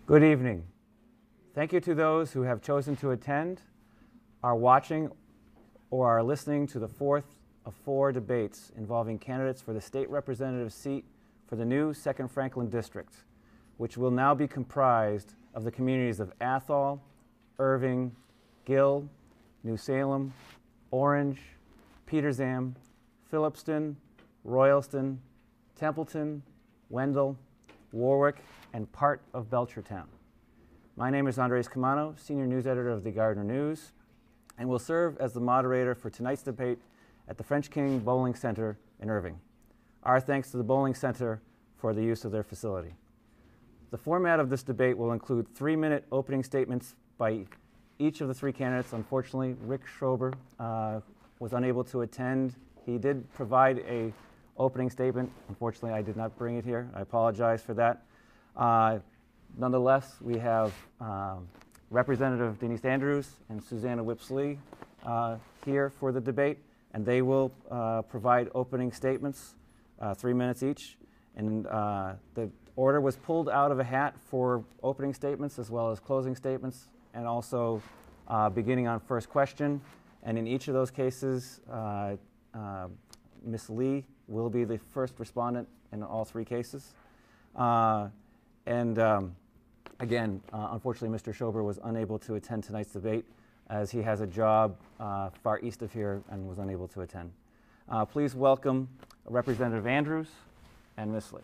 Good evening. Thank you to those who have chosen to attend, are watching, or are listening to the fourth of 4 debates involving candidates for the state representative seat for the new 2nd Franklin District, which will now be comprised of the communities of Athol, Irving, Gill, New Salem, Orange, Petersam, Phillipston, Royalston, Templeton, Wendell, Warwick, and part of Belchertown. My name is Andres Camano, Senior News Editor of the Gardner News, and will serve as the moderator for tonight's debate at the French King Bowling Center in Irving. Our thanks to the Bowling Center for the use of their facility. The format of this debate will include 3-minute opening statements by each of the 3 candidates. Unfortunately, Rick Schober was unable to attend. He did provide a opening statement. Unfortunately, I did not bring it here. I apologize for that. Nonetheless, we have Representative Denise Andrews and Susannah Whipps-Lee here for the debate, and they will provide opening statements, 3 minutes each. And the order was pulled out of a hat for opening statements as well as closing statements, and also beginning on first question. And in each of those cases, Ms. Lee will be the first respondent in all 3 cases. Again, unfortunately, Mr. Schober was unable to attend tonight's debate as he has a job far east of here and was unable to attend. Please welcome Representative Andrews and Ms. Lee.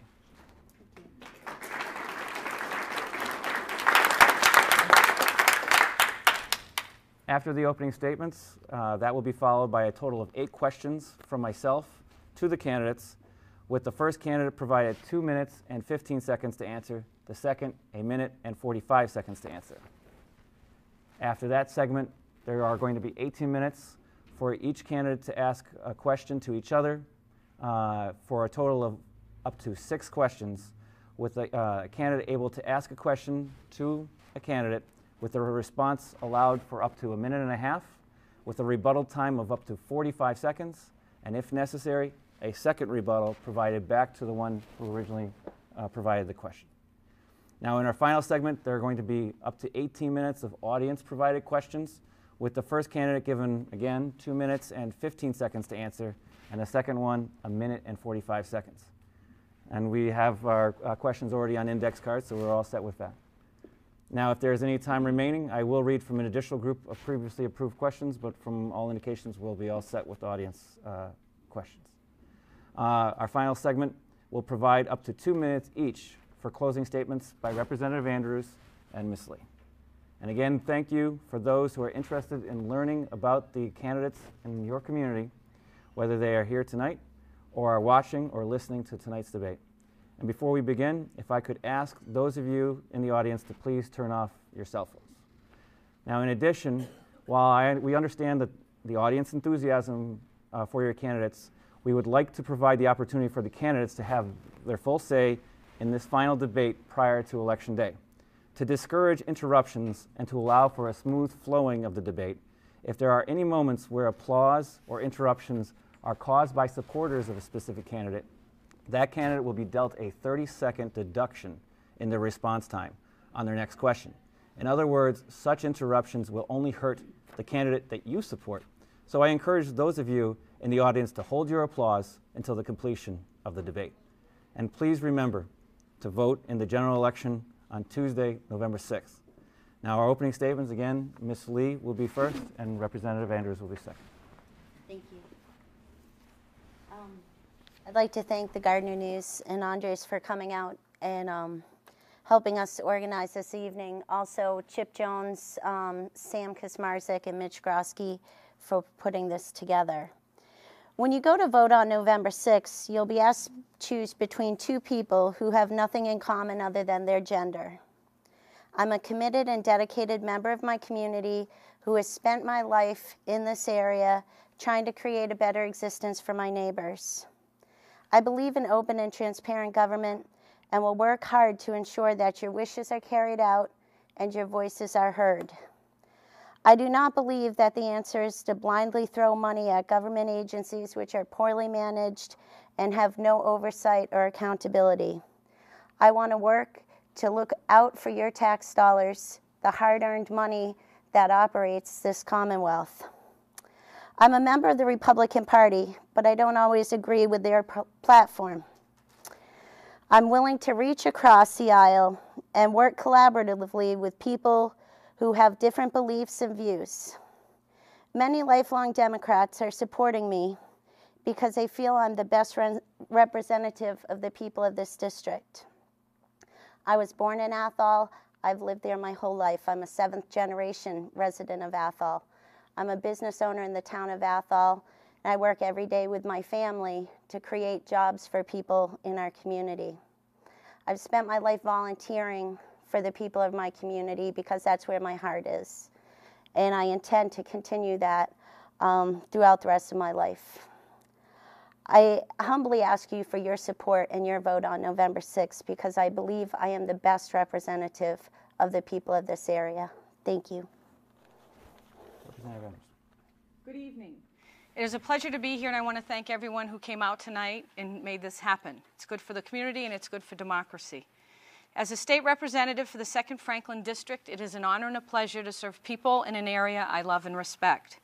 After the opening statements, that will be followed by a total of 8 questions from myself to the candidates, with the first candidate provided 2 minutes and 15 seconds to answer, the second 1 minute and 45 seconds to answer. After that segment, there are going to be 18 minutes for each candidate to ask a question to each other, for a total of up to 6 questions, with a candidate able to ask a question to a candidate with a response allowed for up to 1.5 minutes, with a rebuttal time of up to 45 seconds, and if necessary, a second rebuttal provided back to the one who originally provided the question. Now, in our final segment, there are going to be up to 18 minutes of audience-provided questions, with the first candidate given, again, 2 minutes and 15 seconds to answer, and the second one, 1 minute and 45 seconds. And we have our questions already on index cards, so we're all set with that. Now, if there's any time remaining, I will read from an additional group of previously approved questions, but from all indications, we'll be all set with audience questions. Our final segment will provide up to 2 minutes each for closing statements by Representative Andrews and Ms. Lee. And again, thank you for those who are interested in learning about the candidates in your community, whether they are here tonight or are watching or listening to tonight's debate. And before we begin, if I could ask those of you in the audience to please turn off your cell phones. Now, in addition, while we understand that the audience enthusiasm for your candidates, we would like to provide the opportunity for the candidates to have their full say in this final debate prior to Election Day. To discourage interruptions and to allow for a smooth flowing of the debate, if there are any moments where applause or interruptions are caused by supporters of a specific candidate, that candidate will be dealt a 30-second deduction in their response time on their next question. In other words, such interruptions will only hurt the candidate that you support. So I encourage those of you in the audience to hold your applause until the completion of the debate. And please remember to vote in the general election on Tuesday, November 6th. Now, our opening statements, again, Ms. Lee will be first and Representative Andrews will be second. Thank you. I'd like to thank the Gardner News and Andres for coming out and helping us to organize this evening. Also, Chip Jones, Sam Kaczmarzyk, and Mitch Grosky for putting this together. When you go to vote on November 6th, you'll be asked to choose between 2 people who have nothing in common other than their gender. I'm a committed and dedicated member of my community who has spent my life in this area trying to create a better existence for my neighbors. I believe in open and transparent government and will work hard to ensure that your wishes are carried out and your voices are heard. I do not believe that the answer is to blindly throw money at government agencies which are poorly managed and have no oversight or accountability. I want to work to look out for your tax dollars, the hard-earned money that operates this Commonwealth. I'm a member of the Republican Party, but I don't always agree with their platform. I'm willing to reach across the aisle and work collaboratively with people who have different beliefs and views. Many lifelong Democrats are supporting me because they feel I'm the best representative of the people of this district. I was born in Athol. I've lived there my whole life. I'm a 7th generation resident of Athol. I'm a business owner in the town of Athol, and I work every day with my family to create jobs for people in our community. I've spent my life volunteering for the people of my community because that's where my heart is. And I intend to continue that throughout the rest of my life. I humbly ask you for your support and your vote on November 6th because I believe I am the best representative of the people of this area. Thank you. Good evening. It is a pleasure to be here, and I want to thank everyone who came out tonight and made this happen. It's good for the community, and it's good for democracy. As a state representative for the 2nd Franklin District, it is an honor and a pleasure to serve people in an area I love and respect.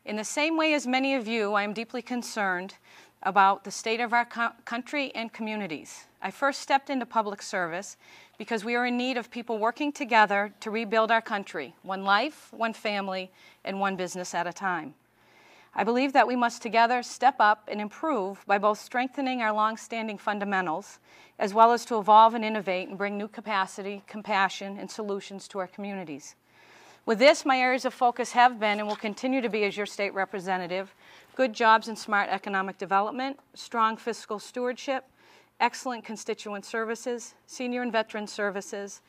In the same way as many of you, I am deeply concerned about the state of our country and communities. I first stepped into public service because we are in need of people working together to rebuild our country, one life, one family, and one business at a time. I believe that we must together step up and improve by both strengthening our long-standing fundamentals, as well as to evolve and innovate and bring new capacity, compassion, and solutions to our communities. With this, my areas of focus have been and will continue to be as your state representative: good jobs and smart economic development, strong fiscal stewardship, excellent constituent services, senior and veteran services,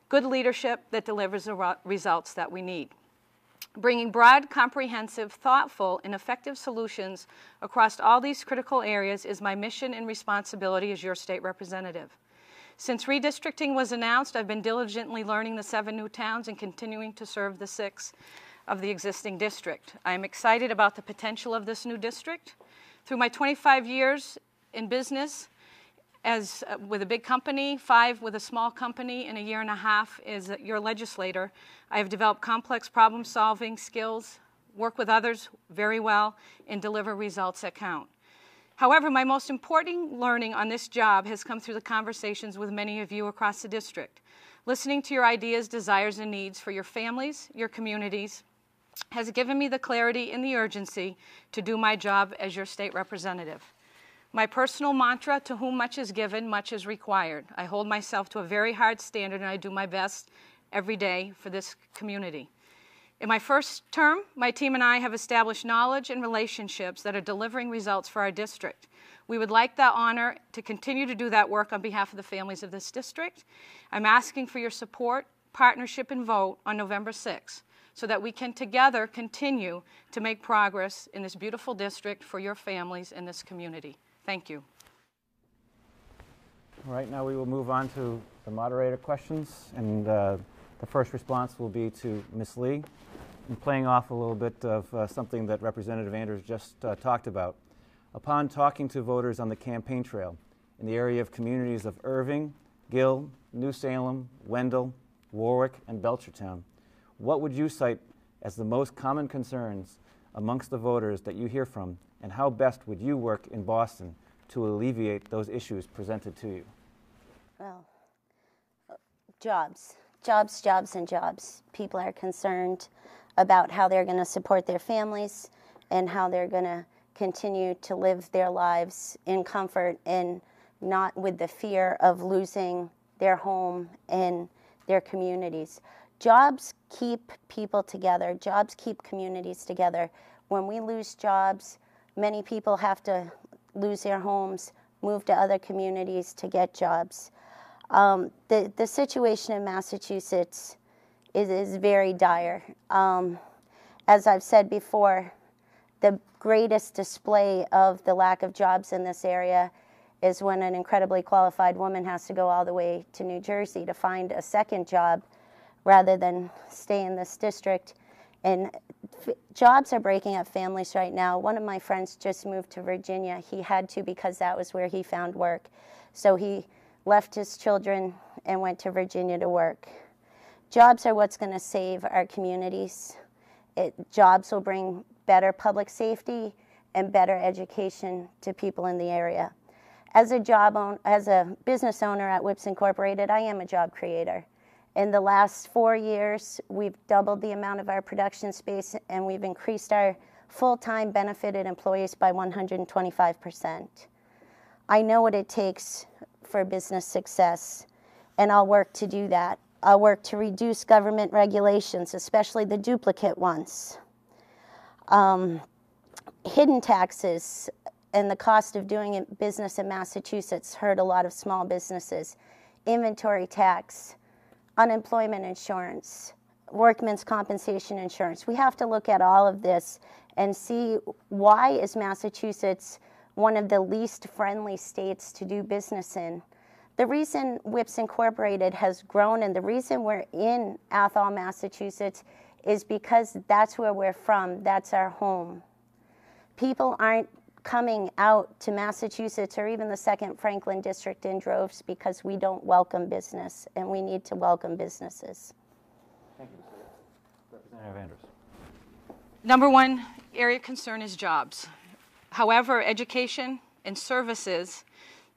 good leadership that delivers the results that we need. Bringing broad, comprehensive, thoughtful, and effective solutions across all these critical areas is my mission and responsibility as your state representative. Since redistricting was announced, I've been diligently learning the 7 new towns and continuing to serve the 6 of the existing district. I am excited about the potential of this new district. Through my 25 years in business, with a big company, 5 with a small company, and a year and a half as your legislator, I have developed complex problem-solving skills, work with others very well, and deliver results that count. However, my most important learning on this job has come through the conversations with many of you across the district. Listening to your ideas, desires, and needs for your families, your communities, has given me the clarity and the urgency to do my job as your state representative. My personal mantra: to whom much is given, much is required. I hold myself to a very hard standard, and I do my best every day for this community. In my first term, my team and I have established knowledge and relationships that are delivering results for our district. We would like that honor to continue to do that work on behalf of the families of this district. I'm asking for your support, partnership, and vote on November 6th so that we can together continue to make progress in this beautiful district for your families in this community. Thank you. All right, now we will move on to the moderator questions, and the first response will be to Ms. Lee. And playing off a little bit of something that Representative Andrews just talked about. Upon talking to voters on the campaign trail in the area of communities of Irving, Gill, New Salem, Wendell, Warwick, and Belchertown, what would you cite as the most common concerns amongst the voters that you hear from, and how best would you work in Boston to alleviate those issues presented to you? Well, jobs. Jobs, jobs, and jobs. People are concerned about how they're going to support their families and how they're going to continue to live their lives in comfort and not with the fear of losing their home and their communities. Jobs keep people together. Jobs keep communities together. When we lose jobs, many people have to lose their homes, move to other communities to get jobs. The situation in Massachusetts is very dire. As I've said before, the greatest display of the lack of jobs in this area is when an incredibly qualified woman has to go all the way to New Jersey to find a second job rather than stay in this district. And jobs are breaking up families right now. One of my friends just moved to Virginia. He had to because that was where he found work. So he left his children and went to Virginia to work. Jobs are what's going to save our communities. Jobs will bring better public safety and better education to people in the area. As a business owner at Whips Incorporated, I am a job creator. In the last 4 years, we've doubled the amount of our production space, and we've increased our full-time benefited employees by 125%. I know what it takes for business success, and I'll work to do that. I'll work to reduce government regulations, especially the duplicate ones. Hidden taxes and the cost of doing business in Massachusetts hurt a lot of small businesses. Inventory tax, unemployment insurance, workmen's compensation insurance. We have to look at all of this and see, why is Massachusetts one of the least friendly states to do business in? The reason Whips Incorporated has grown and the reason we're in Athol, Massachusetts is because that's where we're from. That's our home. People aren't coming out to Massachusetts or even the 2nd Franklin District in droves because we don't welcome business, and we need to welcome businesses. Thank you, Representative Andrews. Number one area of concern is jobs. However, education and services,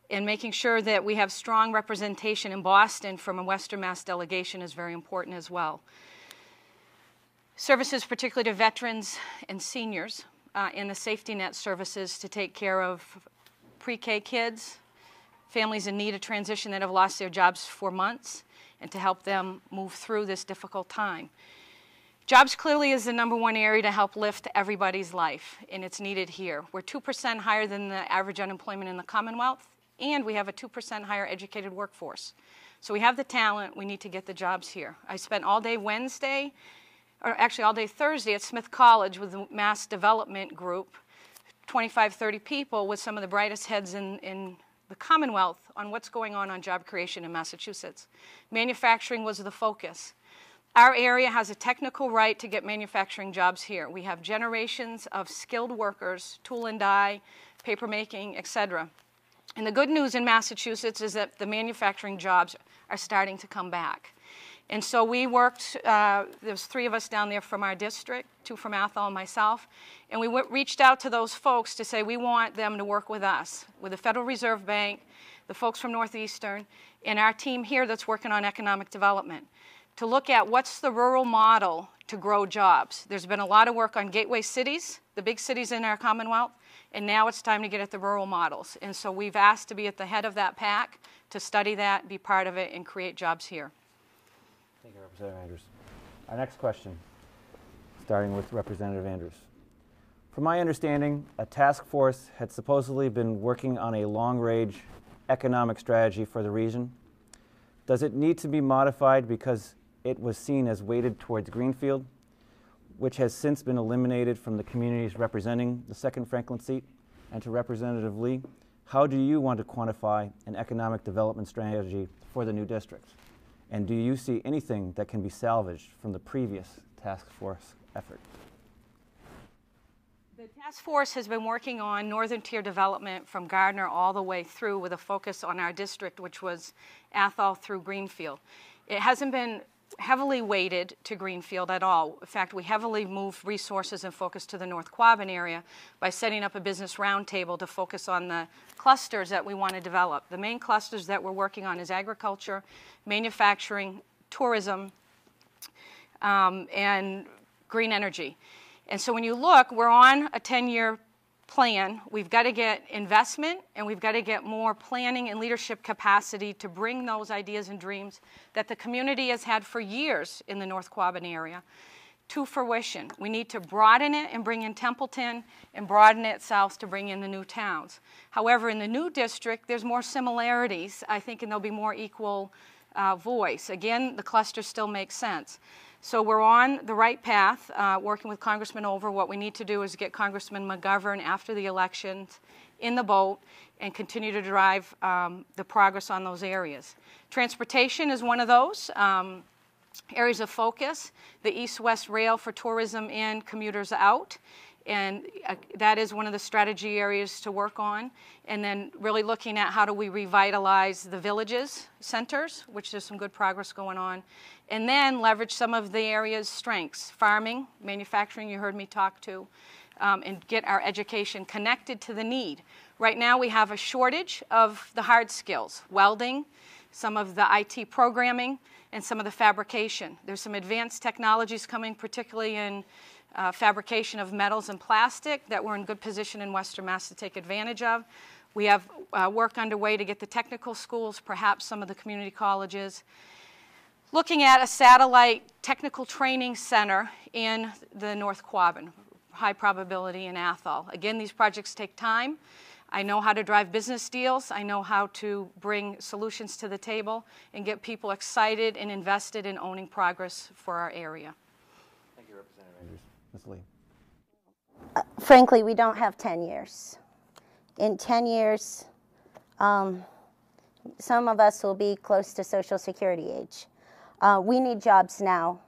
and making sure that we have strong representation in Boston from a Western Mass delegation is very important as well. Services, particularly to veterans and seniors, and the safety net services to take care of pre-K kids, families in need of transition that have lost their jobs for months, and to help them move through this difficult time. Jobs clearly is the number one area to help lift everybody's life, and it's needed here. We're 2% higher than the average unemployment in the Commonwealth, and we have a 2% higher educated workforce. So we have the talent, we need to get the jobs here. I spent all day Wednesday, or actually all day Thursday at Smith College with the Mass Development Group, 25, 30 people with some of the brightest heads in the Commonwealth on what's going on job creation in Massachusetts. Manufacturing was the focus. Our area has a technical right to get manufacturing jobs here. We have generations of skilled workers, tool and die, paper making, etc. And the good news in Massachusetts is that the manufacturing jobs are starting to come back. And so we worked, there's 3 of us down there from our district, 2 from Athol and myself, and we reached out to those folks to say we want them to work with us, with the Federal Reserve Bank, the folks from Northeastern, and our team here that's working on economic development, to look at what's the rural model to grow jobs. There's been a lot of work on gateway cities, the big cities in our Commonwealth, and now it's time to get at the rural models. And so we've asked to be at the head of that pack, to study that, be part of it, and create jobs here. Thank you, Representative Andrews. Our next question, starting with Representative Andrews. From my understanding, a task force had supposedly been working on a long-range economic strategy for the region. Does it need to be modified because it was seen as weighted towards Greenfield, which has since been eliminated from the communities representing the 2nd Franklin seat? And to Representative Lee, how do you want to quantify an economic development strategy for the new district? And do you see anything that can be salvaged from the previous task force effort? The task force has been working on northern tier development from Gardner all the way through, with a focus on our district, which was Athol through Greenfield. It hasn't been heavily weighted to Greenfield at all. In fact, we heavily moved resources and focus to the North Quabbin area by setting up a business roundtable to focus on the clusters that we want to develop. The main clusters that we're working on is agriculture, manufacturing, tourism, and green energy. And so when you look, we're on a 10-year plan. We've got to get investment, and we've got to get more planning and leadership capacity to bring those ideas and dreams that the community has had for years in the North Quabbin area to fruition. We need to broaden it and bring in Templeton, and broaden it south to bring in the new towns. However, in the new district, there's more similarities, I think, and there'll be more equal voice. Again, the cluster still makes sense. So we're on the right path, working with Congressman Over. What we need to do is get Congressman McGovern after the elections in the boat and continue to drive the progress on those areas. Transportation is one of those areas of focus. The east-west rail for tourism in, commuters out. And that is one of the strategy areas to work on. And then really looking at how do we revitalize the villages, centers, which there's some good progress going on. And then leverage some of the area's strengths, farming, manufacturing, you heard me talk to, and get our education connected to the need. Right now we have a shortage of the hard skills, welding, some of the IT programming, and some of the fabrication. There's some advanced technologies coming, particularly in fabrication of metals and plastic, that we're in good position in Western Mass to take advantage of. We have work underway to get the technical schools, perhaps some of the community colleges. Looking at a satellite technical training center in the North Quabbin, high probability in Athol. Again, these projects take time. I know how to drive business deals. I know how to bring solutions to the table and get people excited and invested in owning progress for our area. Thank you, Representative Andrews. Ms. Lee. Frankly, we don't have 10 years. In 10 years, some of us will be close to Social Security age. We need jobs now.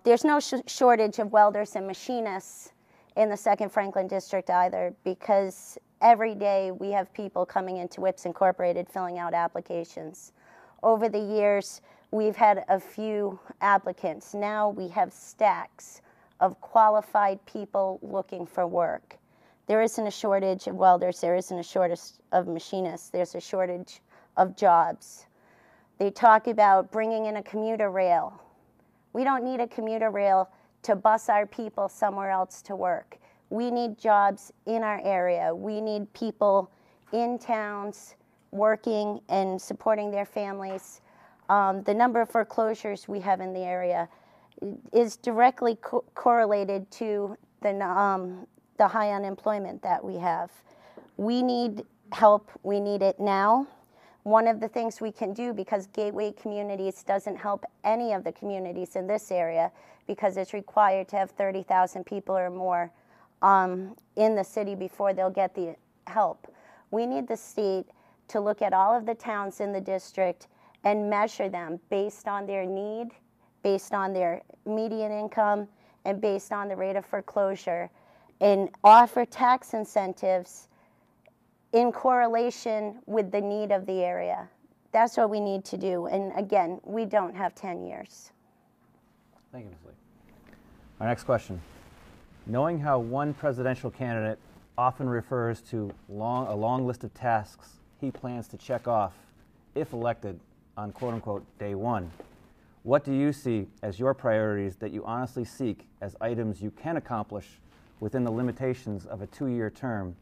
There's no shortage of welders and machinists in the 2nd Franklin District either, because every day we have people coming into WIPS Incorporated filling out applications. Over the years, we've had a few applicants. Now we have stacks of qualified people looking for work. There isn't a shortage of welders, there isn't a shortage of machinists, there's a shortage of jobs. They talk about bringing in a commuter rail. We don't need a commuter rail to bus our people somewhere else to work. We need jobs in our area. We need people in towns working and supporting their families. The number of foreclosures we have in the area is directly correlated to the high unemployment that we have. We need help. We need it now. One of the things we can do, because Gateway Communities doesn't help any of the communities in this area, because it's required to have 30,000 people or more in the city before they'll get the help. We need the state to look at all of the towns in the district and measure them based on their need, based on their median income, and based on the rate of foreclosure, and offer tax incentives in correlation with the need of the area. That's what we need to do. And again, we don't have 10 years. Thank you, Ms. Lee. Our next question. Knowing how one presidential candidate often refers to a long list of tasks he plans to check off if elected on quote-unquote day one, what do you see as your priorities that you honestly seek as items you can accomplish within the limitations of a 2-year term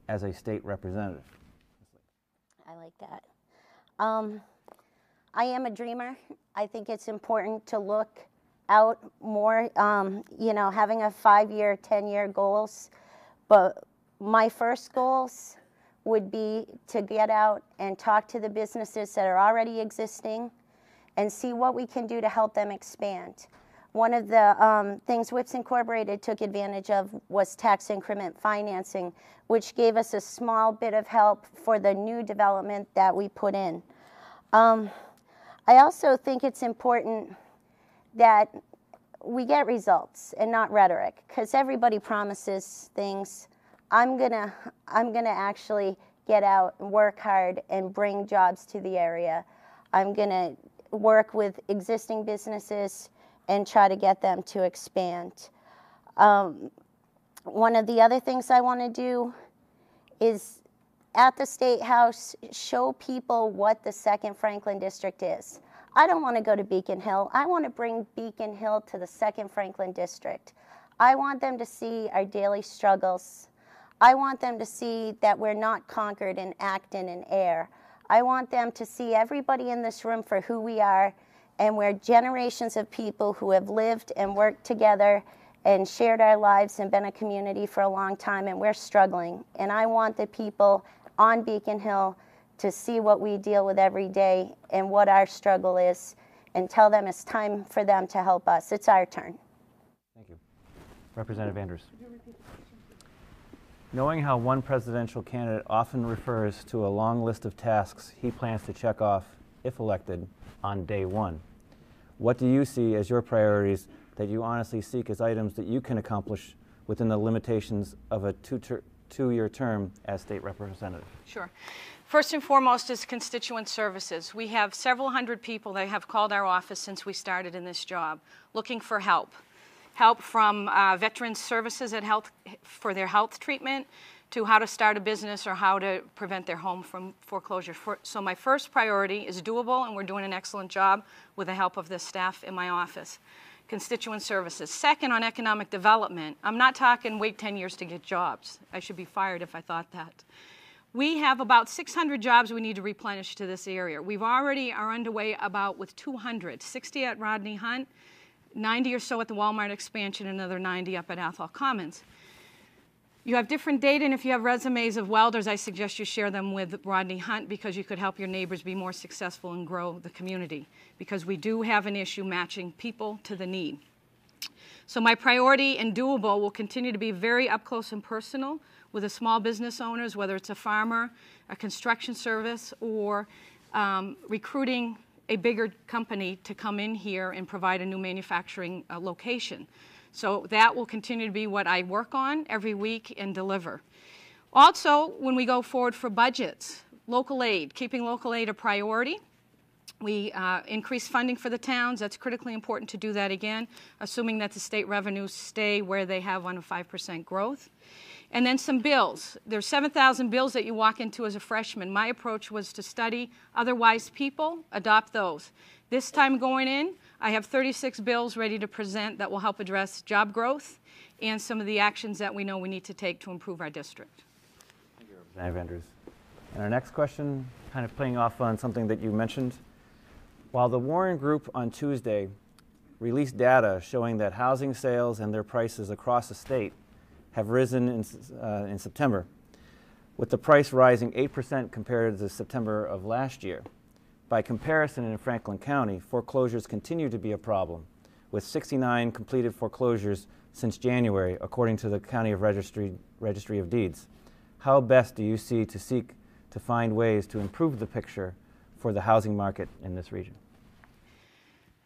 as a state representative? I like that. I am a dreamer. I think it's important to look out more, having a 5-year, 10-year goals. But my first goals would be to get out and talk to the businesses that are already existing and see what we can do to help them expand. One of the things WIPS Incorporated took advantage of was tax increment financing, which gave us a small bit of help for the new development that we put in. I also think it's important that we get results and not rhetoric, because everybody promises things. I'm gonna actually get out and work hard and bring jobs to the area. I'm gonna work with existing businesses and try to get them to expand. One of the other things I want to do is at the State House show people what the 2nd Franklin District is. I don't want to go to Beacon Hill. I want to bring Beacon Hill to the 2nd Franklin District. I want them to see our daily struggles. I want them to see that we're not Concord and Acton and Air. I want them to see everybody in this room for who we are, and we're generations of people who have lived and worked together and shared our lives and been a community for a long time, and we're struggling. And I want the people on Beacon Hill to see what we deal with every day and what our struggle is, and tell them it's time for them to help us. It's our turn. Thank you. Representative Andrews. Knowing how one presidential candidate often refers to a long list of tasks he plans to check off, if elected, on day one, what do you see as your priorities that you honestly seek as items that you can accomplish within the limitations of a two-year term as state representative? Sure. First and foremost is constituent services. We have several hundred people that have called our office since we started in this job looking for help. Help from veterans services for their health treatment, to how to start a business or how to prevent their home from foreclosure. So my first priority is doable, and we're doing an excellent job with the help of the staff in my office. Constituent services. Second, on economic development, I'm not talking wait 10 years to get jobs. I should be fired if I thought that. We have about 600 jobs we need to replenish to this area. We've already are underway about with 200, 60 at Rodney Hunt, 90 or so at the Walmart expansion, another 90 up at Athol Commons. You have different data, and if you have resumes of welders, I suggest you share them with Rodney Hunt, because you could help your neighbors be more successful and grow the community, because we do have an issue matching people to the need. So my priority and doable will continue to be very up close and personal with the small business owners, whether it's a farmer, a construction service, or recruiting a bigger company to come in here and provide a new manufacturing location. So that will continue to be what I work on every week and deliver. Also, when we go forward for budgets, local aid, keeping local aid a priority. We increase funding for the towns. That's critically important to do that again, assuming that the state revenues stay where they have on a 5% growth. And then some bills. There's 7,000 bills that you walk into as a freshman. My approach was to study otherwise people, adopt those. This time going in, I have 36 bills ready to present that will help address job growth and some of the actions that we know we need to take to improve our district. Thank you, Representative Andrews. And our next question, kind of playing off on something that you mentioned. While the Warren Group on Tuesday released data showing that housing sales and their prices across the state have risen in September, with the price rising 8% compared to September of last year. By comparison, in Franklin County, foreclosures continue to be a problem, with 69 completed foreclosures since January, according to the County Registry of Deeds. How best do you see to seek to find ways to improve the picture for the housing market in this region?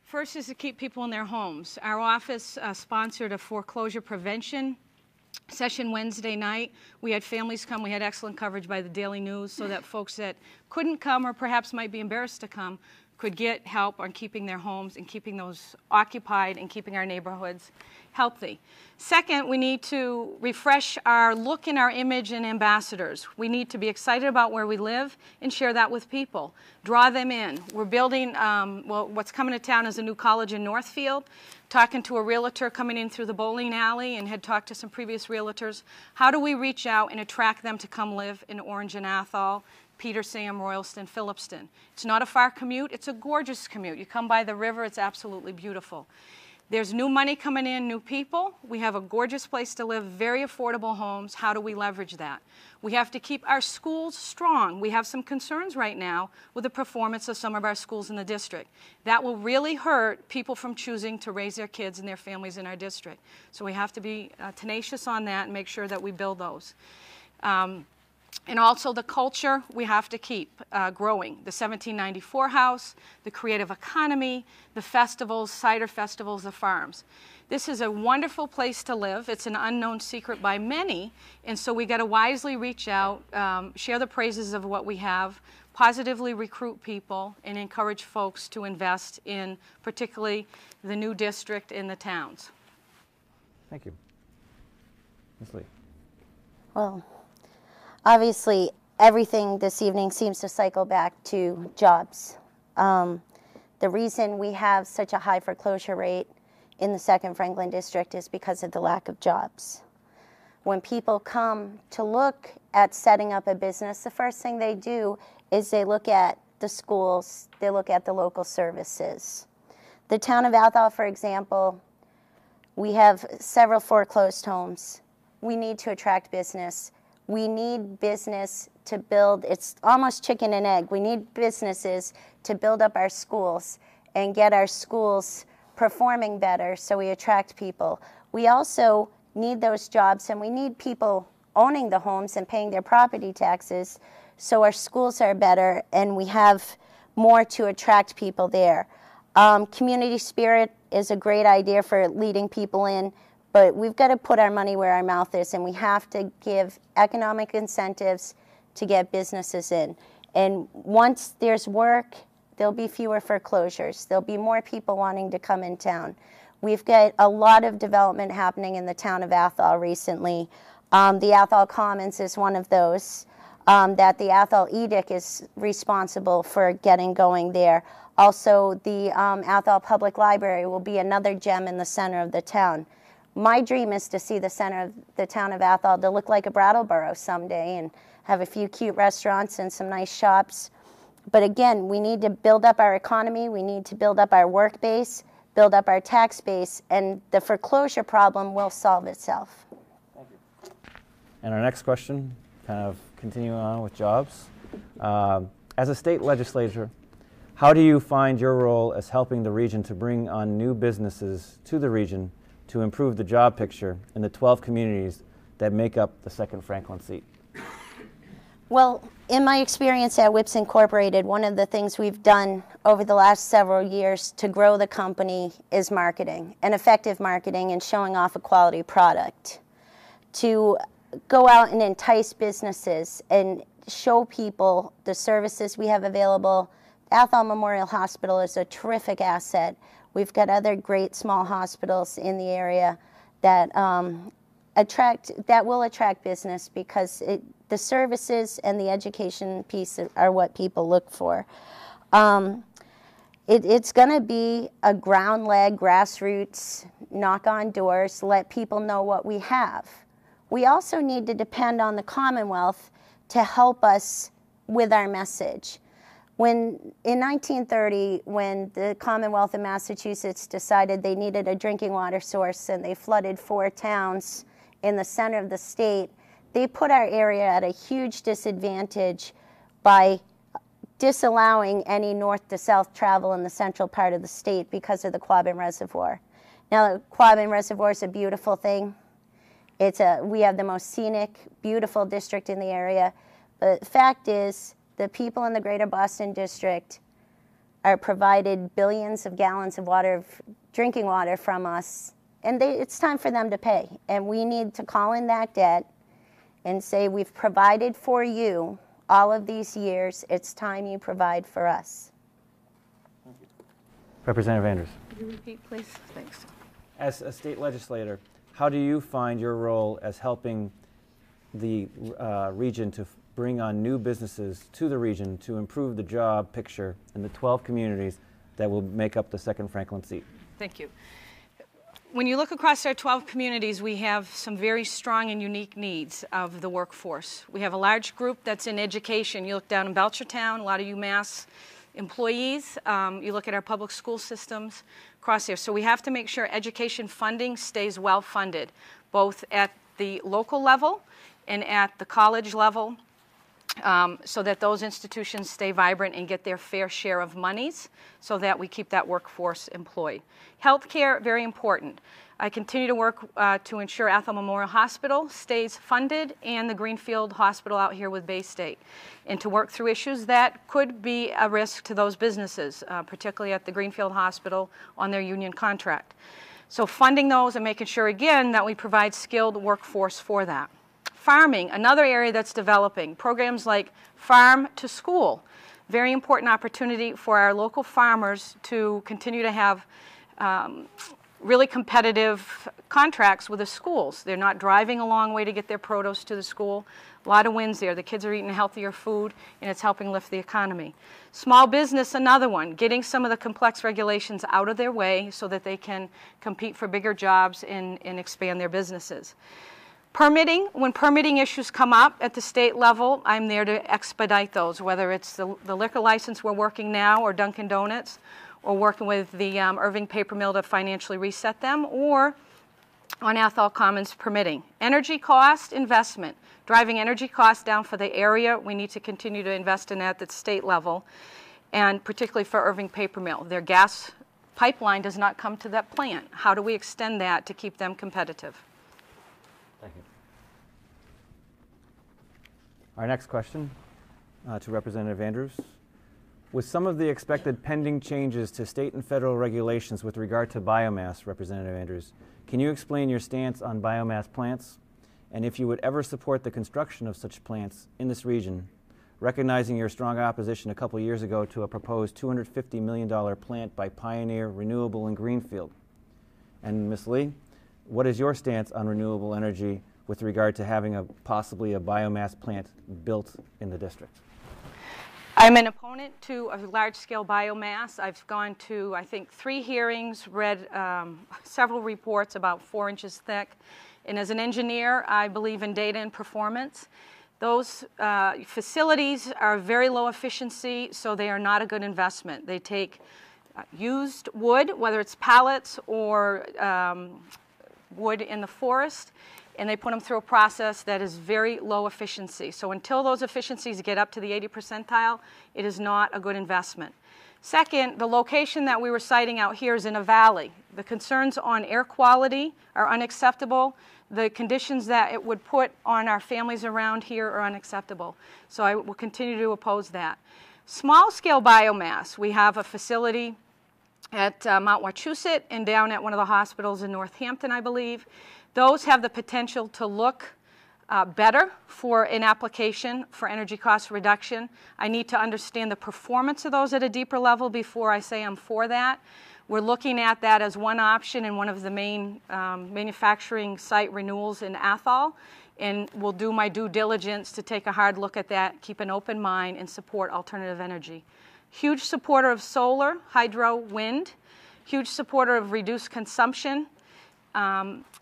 First is to keep people in their homes. Our office sponsored a foreclosure prevention session Wednesday night. We had families come. We had excellent coverage by the Daily News so that folks that couldn't come or perhaps might be embarrassed to come could get help on keeping their homes and keeping those occupied and keeping our neighborhoods healthy. Second, we need to refresh our look and our image and ambassadors. We need to be excited about where we live and share that with people. Draw them in. We're building, well, what's coming to town is a new college in Northfield. Talking to a realtor coming in through the bowling alley, and had talked to some previous realtors. How do we reach out and attract them to come live in Orange and Athol, Peter Sam, Royalston, Phillipston? It's not a far commute. It's a gorgeous commute. You come by the river. It's absolutely beautiful. There's new money coming in, new people. We have a gorgeous place to live, very affordable homes. How do we leverage that? We have to keep our schools strong. We have some concerns right now with the performance of some of our schools in the district. That will really hurt people from choosing to raise their kids and their families in our district. So we have to be tenacious on that and make sure that we build those. And also the culture we have to keep growing. The 1794 house, the creative economy, the festivals, cider festivals, the farms. This is a wonderful place to live. It's an unknown secret by many, and so we got to wisely reach out, share the praises of what we have, positively recruit people, and encourage folks to invest in particularly the new district in the towns. Thank you. Ms. Lee. Well, obviously, everything this evening seems to cycle back to jobs. The reason we have such a high foreclosure rate in the 2nd Franklin District is because of the lack of jobs. When people come to look at setting up a business, the first thing they do is they look at the schools, they look at the local services. The town of Athol, for example, we have several foreclosed homes. We need to attract business. We need business to build, it's almost chicken and egg. We need businesses to build up our schools and get our schools performing better so we attract people. We also need those jobs, and we need people owning the homes and paying their property taxes so our schools are better and we have more to attract people there. Community spirit is a great idea for leading people in, But we've got to put our money where our mouth is, and we have to give economic incentives to get businesses in. And once there's work, there'll be fewer foreclosures. There'll be more people wanting to come in town. We've got a lot of development happening in the town of Athol recently. The Athol Commons is one of those, that the Athol Edict is responsible for getting going there. Also, the Athol Public Library will be another gem in the center of the town. My dream is to see the center of the town of Athol to look like a Brattleboro someday and have a few cute restaurants and some nice shops. But again, we need to build up our economy, we need to build up our work base, build up our tax base, and the foreclosure problem will solve itself. Thank you. And our next question, kind of continuing on with jobs. As a state legislator, how do you find your role as helping the region to bring on new businesses to the region to improve the job picture in the 12 communities that make up the 2nd Franklin seat? Well, in my experience at Whips Incorporated, one of the things we've done over the last several years to grow the company is marketing, and effective marketing and showing off a quality product. To go out and entice businesses and show people the services we have available. Athol Memorial Hospital is a terrific asset. We've got other great small hospitals in the area that will attract business because the services and the education piece are what people look for. It's going to be a ground leg, grassroots, knock on doors, let people know what we have. We also need to depend on the Commonwealth to help us with our message. In 1930, when the Commonwealth of Massachusetts decided they needed a drinking water source and they flooded 4 towns in the center of the state, they put our area at a huge disadvantage by disallowing any north to south travel in the central part of the state because of the Quabbin Reservoir. Now, the Quabbin Reservoir is a beautiful thing. We have the most scenic, beautiful district in the area. But the fact is, the people in the greater Boston district are provided billions of gallons of water, drinking water from us, and it's time for them to pay. And we need to call in that debt and say, we've provided for you all of these years, it's time you provide for us. Representative Andrews. Could you repeat, please? Thanks. As a state legislator, how do you find your role as helping the region to bring on new businesses to the region to improve the job picture in the 12 communities that will make up the 2nd Franklin seat? Thank you. When you look across our 12 communities, we have some very strong and unique needs of the workforce. We have a large group that's in education. You look down in Belchertown, a lot of UMass employees. You look at our public school systems across there. So we have to make sure education funding stays well funded, both at the local level and at the college level, so that those institutions stay vibrant and get their fair share of monies so that we keep that workforce employed. Healthcare, very important. I continue to work to ensure Athol Memorial Hospital stays funded and the Greenfield Hospital out here with Bay State, and to work through issues that could be a risk to those businesses, particularly at the Greenfield Hospital on their union contract. So funding those and making sure, again, that we provide skilled workforce for that. Farming, another area that's developing. Programs like Farm to School, very important opportunity for our local farmers to continue to have really competitive contracts with the schools. They're not driving a long way to get their produce to the school. A lot of wins there. The kids are eating healthier food, and it's helping lift the economy. Small business, another one, getting some of the complex regulations out of their way so that they can compete for bigger jobs and expand their businesses. Permitting, when permitting issues come up at the state level, I'm there to expedite those, whether it's the liquor license we're working now or Dunkin' Donuts, or working with the Irving paper mill to financially reset them, or on Athol Commons permitting. Energy cost investment, driving energy costs down for the area. We need to continue to invest in that at the state level, and particularly for Irving paper mill. Their gas pipeline does not come to that plant. How do we extend that to keep them competitive? Thank you. Our next question to Representative Andrews. With some of the expected pending changes to state and federal regulations with regard to biomass, Representative Andrews, can you explain your stance on biomass plants, and if you would ever support the construction of such plants in this region, recognizing your strong opposition a couple years ago to a proposed $250 million plant by Pioneer Renewable in Greenfield? And Ms. Lee, what is your stance on renewable energy with regard to having possibly a biomass plant built in the district? I'm an opponent to a large-scale biomass. I've gone to, I think, 3 hearings, read several reports about 4 inches thick. And as an engineer, I believe in data and performance. Those facilities are very low efficiency, so they are not a good investment. They take used wood, whether it's pallets or wood in the forest, and they put them through a process that is very low efficiency. So until those efficiencies get up to the 80 percentile, it is not a good investment. Second, the location that we were citing out here is in a valley. The concerns on air quality are unacceptable. The conditions that it would put on our families around here are unacceptable. So I will continue to oppose that. Small-scale biomass, we have a facility at Mount Wachusett and down at one of the hospitals in Northampton, I believe. Those have the potential to look better for an application for energy cost reduction. I need to understand the performance of those at a deeper level before I say I'm for that. We're looking at that as one option in one of the main manufacturing site renewals in Athol, and we'll do my due diligence to take a hard look at that, keep an open mind, and support alternative energy. Huge supporter of solar, hydro, wind. Huge supporter of reduced consumption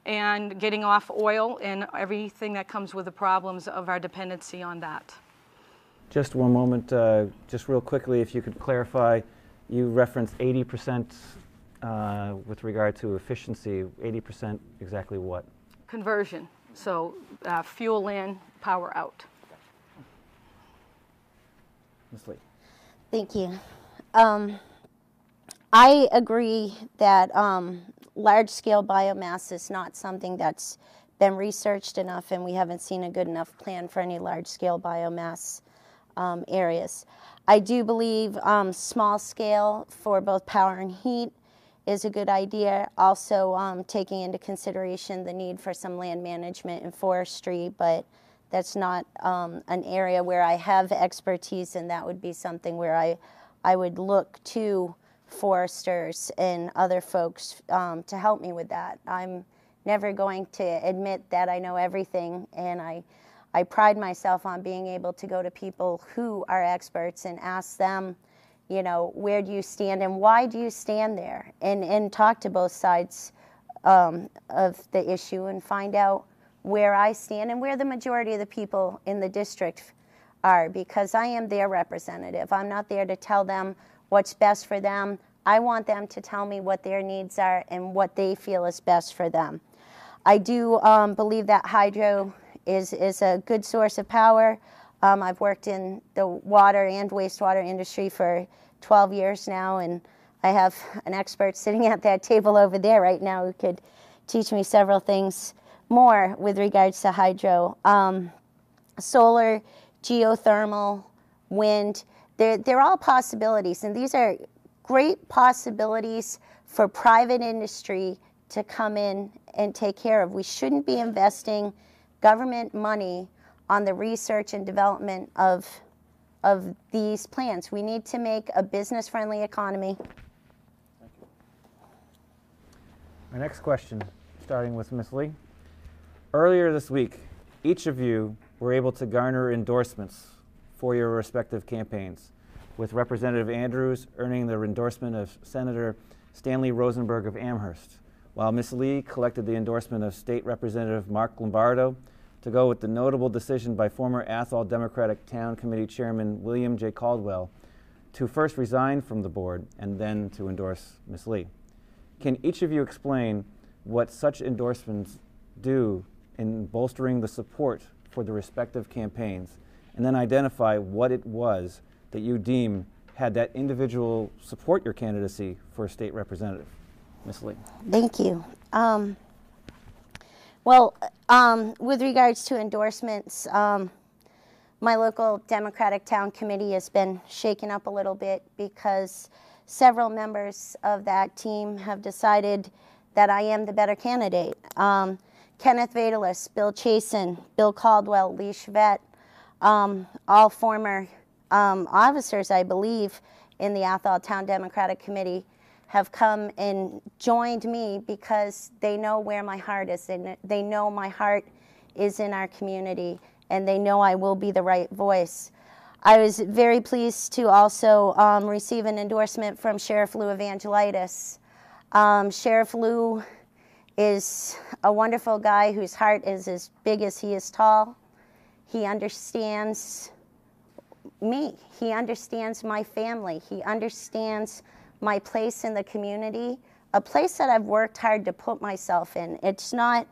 and getting off oil and everything that comes with the problems of our dependency on that. Just one moment, just real quickly, if you could clarify, you referenced 80% with regard to efficiency. 80% exactly what? Conversion. So fuel in, power out. Ms. Lee. Thank you. I agree that large-scale biomass is not something that's been researched enough, and we haven't seen a good enough plan for any large-scale biomass areas. I do believe small scale for both power and heat is a good idea. Also taking into consideration the need for some land management and forestry, but that's not an area where I have expertise, and that would be something where I would look to foresters and other folks to help me with that. I'm never going to admit that I know everything, and I pride myself on being able to go to people who are experts and ask them, you know, where do you stand and why do you stand there, and talk to both sides of the issue and find out where I stand and where the majority of the people in the district are, because I am their representative. I'm not there to tell them what's best for them. I want them to tell me what their needs are and what they feel is best for them. I do believe that hydro is a good source of power. I've worked in the water and wastewater industry for 12 years now, and I have an expert sitting at that table over there right now who could teach me several things more with regards to hydro. Solar, geothermal, wind, they're all possibilities, and these are great possibilities for private industry to come in and take care of. We shouldn't be investing government money on the research and development of these plants. We need to make a business-friendly economy. Thank you. Our next question, starting with Ms. Lee. Earlier this week, each of you were able to garner endorsements for your respective campaigns, with Representative Andrews earning the endorsement of Senator Stanley Rosenberg of Amherst, while Ms. Lee collected the endorsement of State Representative Mark Lombardo to go with the notable decision by former Athol Democratic Town Committee Chairman William J. Caldwell to first resign from the board and then to endorse Ms. Lee. Can each of you explain what such endorsements do in bolstering the support for the respective campaigns, and then identify what it was that you deem had that individual support your candidacy for a state representative? Ms. Lee. Thank you. With regards to endorsements, my local Democratic Town Committee has been shaken up a little bit because several members of that team have decided that I am the better candidate. Kenneth Vadalis, Bill Chasen, Bill Caldwell, Lee Chevette, all former officers, I believe, in the Athol Town Democratic Committee have come and joined me because they know where my heart is. They know my heart is in our community, and they know I will be the right voice. I was very pleased to also receive an endorsement from Sheriff Lou Evangelitis. Sheriff Lou is a wonderful guy whose heart is as big as he is tall. He understands me. He understands my family. He understands my place in the community, a place that I've worked hard to put myself in. It's not,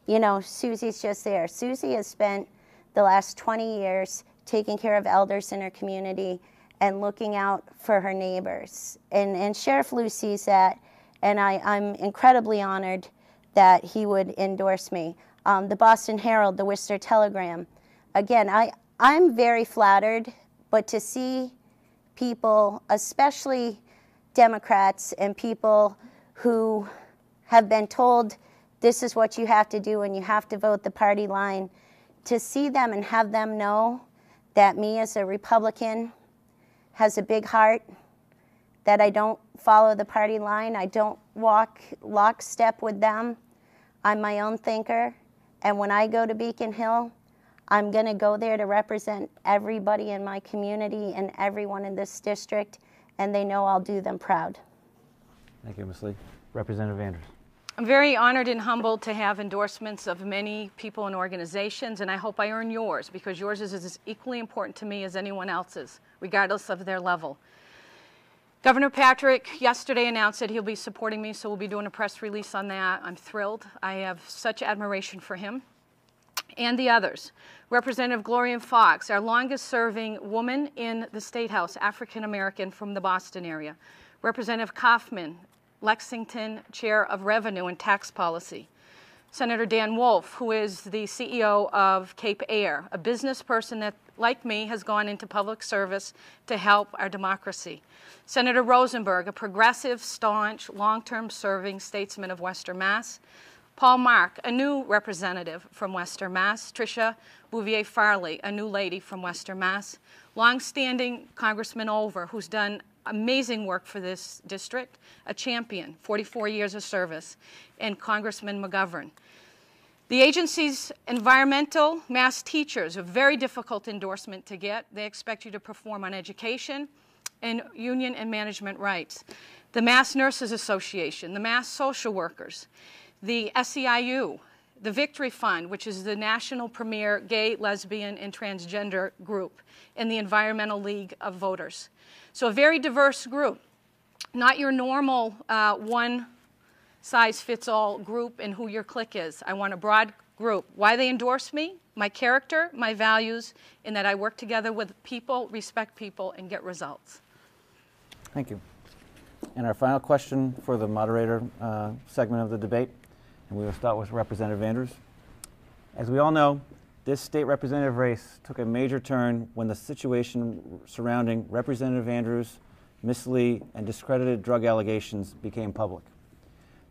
you know, Susie's just there. Susie has spent the last 20 years taking care of elders in her community and looking out for her neighbors. And Sheriff Lou sees that, and I'm incredibly honored that he would endorse me. The Boston Herald, the Worcester Telegram. Again, I'm very flattered, but to see people, especially Democrats and people who have been told this is what you have to do and you have to vote the party line, to see them and have them know that me as a Republican has a big heart, that I don't follow the party line, I don't walk lockstep with them. I'm my own thinker, and when I go to Beacon Hill, I'm going to go there to represent everybody in my community and everyone in this district, and they know I'll do them proud. Thank you, Ms. Lee. Representative Andrews. I'm very honored and humbled to have endorsements of many people and organizations, and I hope I earn yours, because yours is as equally important to me as anyone else's, regardless of their level. Governor Patrick yesterday announced that he'll be supporting me, so we'll be doing a press release on that. I'm thrilled. I have such admiration for him and the others. Representative Gloria Fox, our longest-serving woman in the State House, African-American from the Boston area. Representative Kaufman, Lexington Chair of Revenue and Tax Policy. Senator Dan Wolf, who is the CEO of Cape Air, a business person that, like me, has gone into public service to help our democracy. Senator Rosenberg, a progressive, staunch, long-term serving statesman of Western Mass. Paul Mark, a new representative from Western Mass. Tricia Bouvier-Farley, a new lady from Western Mass. Long-standing Congressman Over, who's done amazing work for this district, a champion, 44 years of service, and Congressman McGovern. The agency's environmental mass teachers, a very difficult endorsement to get. They expect you to perform on education and union and management rights. The Mass Nurses Association, the Mass Social Workers, the SEIU, the Victory Fund, which is the national premier gay, lesbian, and transgender group, and the Environmental League of Voters. So a very diverse group, not your normal one-size-fits-all group and who your clique is. I want a broad group. Why they endorse me? My character, my values, and that I work together with people, respect people, and get results. Thank you. And our final question for the moderator segment of the debate, and we will start with Representative Andrews. As we all know, this state representative race took a major turn when the situation surrounding Representative Andrews, Ms. Lee, and discredited drug allegations became public.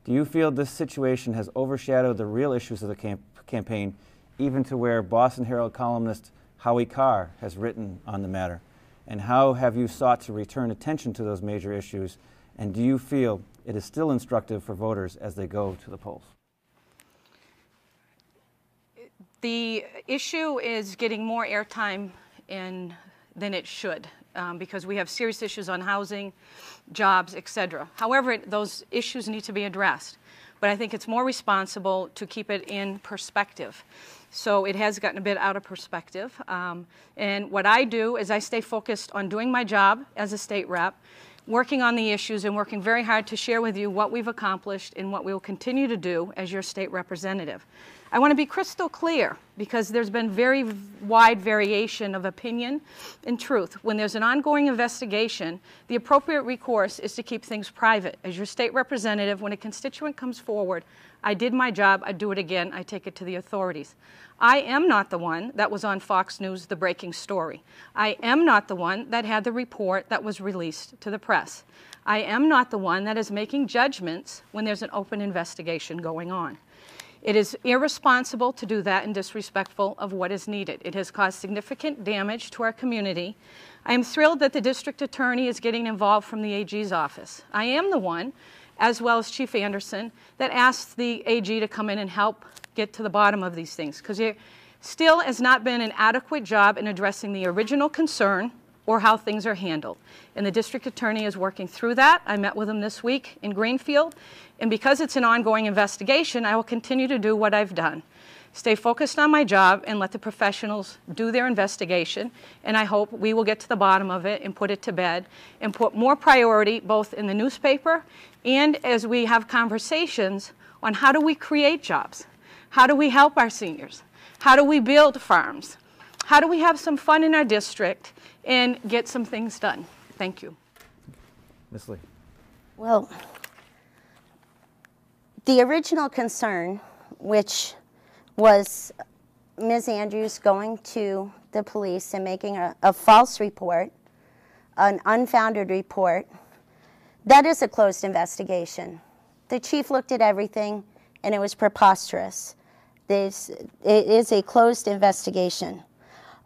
Do you feel this situation has overshadowed the real issues of the campaign, even to where Boston Herald columnist Howie Carr has written on the matter? And how have you sought to return attention to those major issues? And do you feel it is still instructive for voters as they go to the polls? The issue is getting more airtime than it should because we have serious issues on housing, jobs, etc. However, those issues need to be addressed. But I think it's more responsible to keep it in perspective. So it has gotten a bit out of perspective. And what I do is I stay focused on doing my job as a state rep, working on the issues and working very hard to share with you what we've accomplished and what we will continue to do as your state representative. I want to be crystal clear because there's been very wide variation of opinion and truth. When there's an ongoing investigation, the appropriate recourse is to keep things private. As your state representative, when a constituent comes forward, I did my job, I do it again, I take it to the authorities. I am not the one that was on Fox News, the breaking story. I am not the one that had the report that was released to the press. I am not the one that is making judgments when there's an open investigation going on. It is irresponsible to do that and disrespectful of what is needed. It has caused significant damage to our community. I am thrilled that the district attorney is getting involved from the AG's office. I am the one, as well as Chief Anderson, that asked the AG to come in and help get to the bottom of these things, because there still has not been an adequate job in addressing the original concern or how things are handled. And the district attorney is working through that. I met with him this week in Greenfield, and because it's an ongoing investigation, I will continue to do what I've done. Stay focused on my job and let the professionals do their investigation, and I hope we will get to the bottom of it and put it to bed and put more priority both in the newspaper and as we have conversations on how do we create jobs, how do we help our seniors, how do we build farms, how do we have some fun in our district and get some things done. Thank you. Ms. Lee. Well, the original concern, which was Ms. Andrews going to the police and making a false report, an unfounded report, that is a closed investigation. The chief looked at everything and it was preposterous. It is a closed investigation.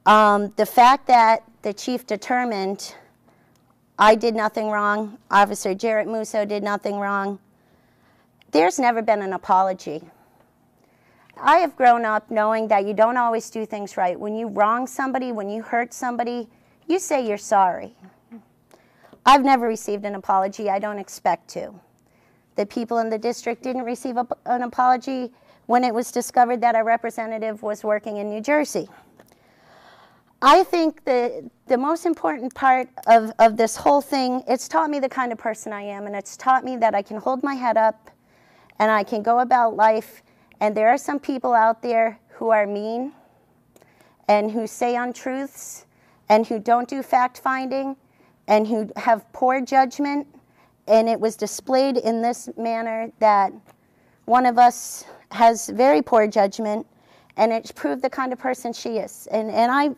The fact that the chief determined I did nothing wrong, Officer Jarrett Musso did nothing wrong, there's never been an apology. I have grown up knowing that you don't always do things right. When you wrong somebody, when you hurt somebody, you say you're sorry. I've never received an apology. I don't expect to. The people in the district didn't receive an apology when it was discovered that a representative was working in New Jersey. I think the most important part of this whole thing, it's taught me the kind of person I am, and it's taught me that I can hold my head up and I can go about life. And there are some people out there who are mean and who say untruths and who don't do fact-finding and who have poor judgment. And it was displayed in this manner that one of us has very poor judgment, and it proved the kind of person she is. And I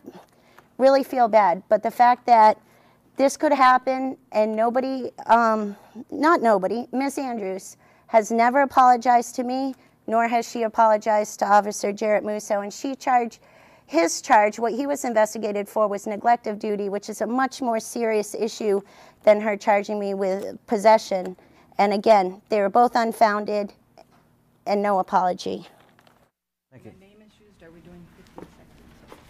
really feel bad. But the fact that this could happen and nobody, not nobody, Ms. Andrews has never apologized to me, nor has she apologized to Officer Jarrett Musso. And his charge, what he was investigated for was neglect of duty, which is a much more serious issue than her charging me with possession. And again, they were both unfounded and no apology. Thank you. When a name is used, are we doing 15 seconds?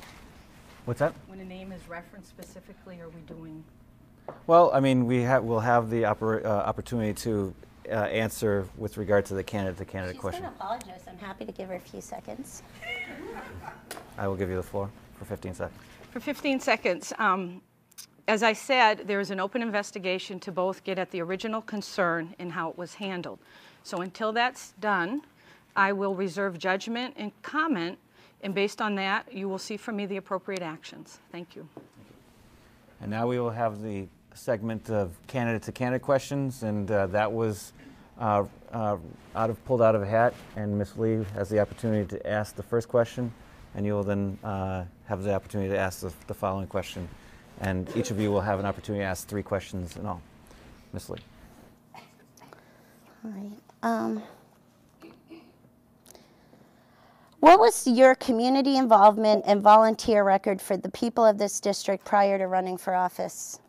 What's that? When a name is referenced specifically, are we doing? Well, I mean, we'll have the opportunity to answer with regard to the candidate-to-candidate question. She's going to apologize. I'm happy to give her a few seconds. I will give you the floor for 15 seconds. For 15 seconds. As I said, there is an open investigation to both get at the original concern and how it was handled. So until that's done, I will reserve judgment and comment, and based on that, you will see from me the appropriate actions. Thank you. And now we will have the segment of candidate-to-candidate questions, and that was pulled out of a hat, and Ms. Lee has the opportunity to ask the first question, and you will then have the opportunity to ask the following question. And each of you will have an opportunity to ask 3 questions in all. Ms. Lee. All right. What was your community involvement and volunteer record for the people of this district prior to running for office?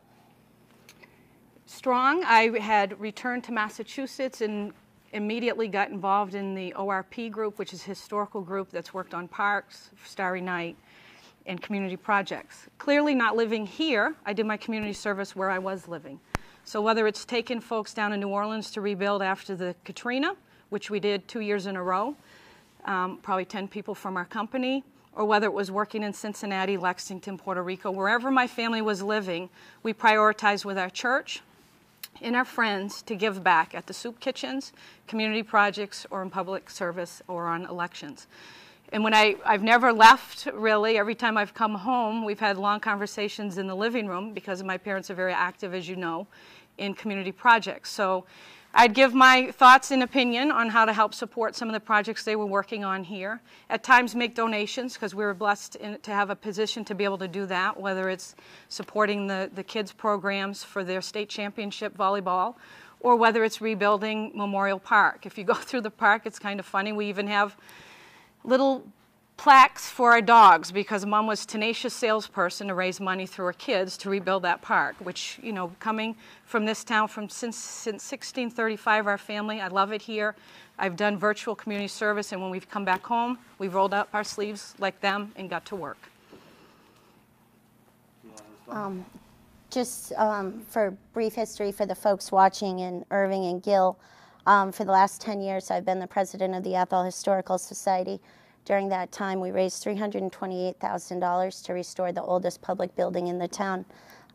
Strong. I had returned to Massachusetts and immediately got involved in the ORP group, which is a historical group that's worked on parks, Starry Night, and community projects. Clearly not living here, I did my community service where I was living. So whether it's taking folks down in New Orleans to rebuild after the Katrina, which we did 2 years in a row, probably 10 people from our company, or whether it was working in Cincinnati, Lexington, Puerto Rico, wherever my family was living, we prioritized with our church and our friends to give back at the soup kitchens, community projects, or in public service or on elections. And when I've never left, really. Every time I've come home, we've had long conversations in the living room because my parents are very active, as you know, in community projects. So I'd give my thoughts and opinion on how to help support some of the projects they were working on here. At times make donations, because we were blessed to have a position to be able to do that, whether it's supporting the kids' programs for their state championship volleyball, or whether it's rebuilding Memorial Park. If you go through the park, it's kind of funny. We even have little plaques for our dogs because Mom was a tenacious salesperson to raise money through her kids to rebuild that park, which, you know, coming from this town since 1635, our family, I love it here. I've done virtual community service, and when we've come back home, we've rolled up our sleeves like them and got to work. Just for brief history for the folks watching in Irving and Gill, for the last 10 years, I've been the president of the Athol Historical Society. During that time, we raised $328,000 to restore the oldest public building in the town.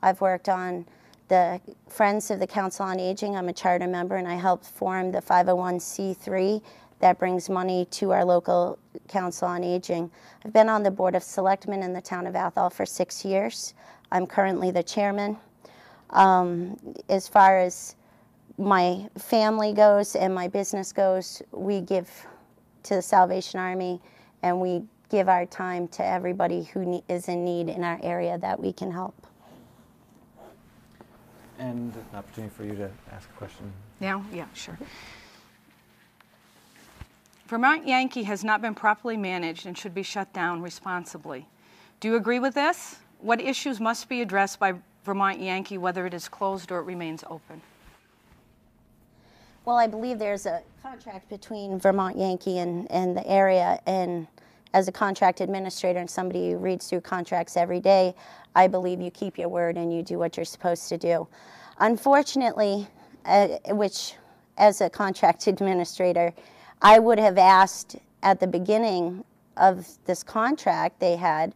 I've worked on the Friends of the Council on Aging. I'm a charter member, and I helped form the 501c3 that brings money to our local Council on Aging. I've been on the Board of Selectmen in the town of Athol for 6 years. I'm currently the chairman. As far as my family goes and my business goes, we give to the Salvation Army, and we give our time to everybody who is in need in our area that we can help. And an opportunity for you to ask a question. Now? Yeah, sure. Vermont Yankee has not been properly managed and should be shut down responsibly. Do you agree with this? What issues must be addressed by Vermont Yankee, whether it is closed or it remains open? Well, I believe there's a contract between Vermont Yankee and the area, and as a contract administrator and somebody who reads through contracts every day, I believe you keep your word and you do what you're supposed to do. Unfortunately, which as a contract administrator, I would have asked at the beginning of this contract they had,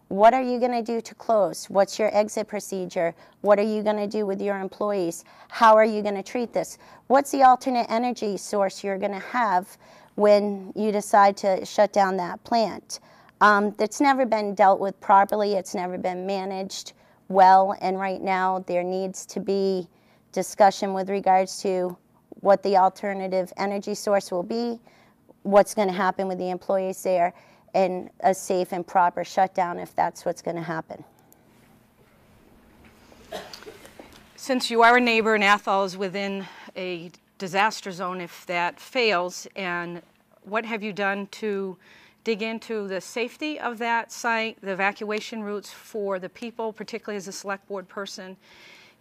what are you going to do to close? What's your exit procedure? What are you going to do with your employees? How are you going to treat this? What's the alternate energy source you're going to have when you decide to shut down that plant? It's never been dealt with properly. It's never been managed well. And right now there needs to be discussion with regards to what the alternative energy source will be, what's going to happen with the employees there, and a safe and proper shutdown if that's what's going to happen. Since you are a neighbor and Athol is within a disaster zone if that fails, and what have you done to dig into the safety of that site, the evacuation routes for the people, particularly as a select board person?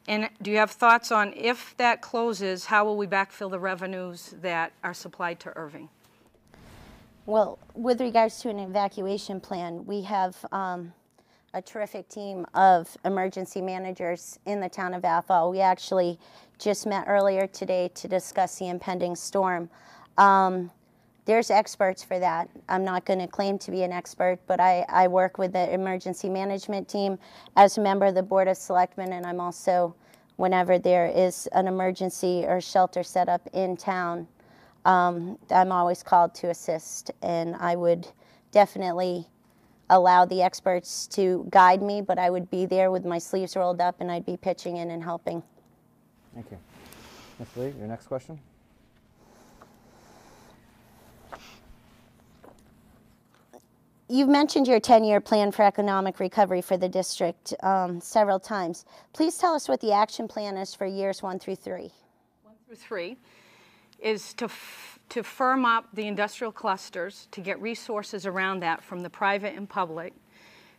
And do you have thoughts on if that closes, how will we backfill the revenues that are supplied to Irving? Well, with regards to an evacuation plan, we have a terrific team of emergency managers in the town of Athol. We actually just met earlier today to discuss the impending storm. There's experts for that. I'm not going to claim to be an expert, but I work with the emergency management team as a member of the Board of Selectmen, and I'm also, whenever there is an emergency or shelter set up in town, I'm always called to assist, and I would definitely allow the experts to guide me, but I would be there with my sleeves rolled up and I'd be pitching in and helping. Thank you. Ms. Lee, your next question? You've mentioned your 10-year plan for economic recovery for the district several times. Please tell us what the action plan is for years 1 through 3. 1 through 3 is to firm up the industrial clusters, to get resources around that from the private and public,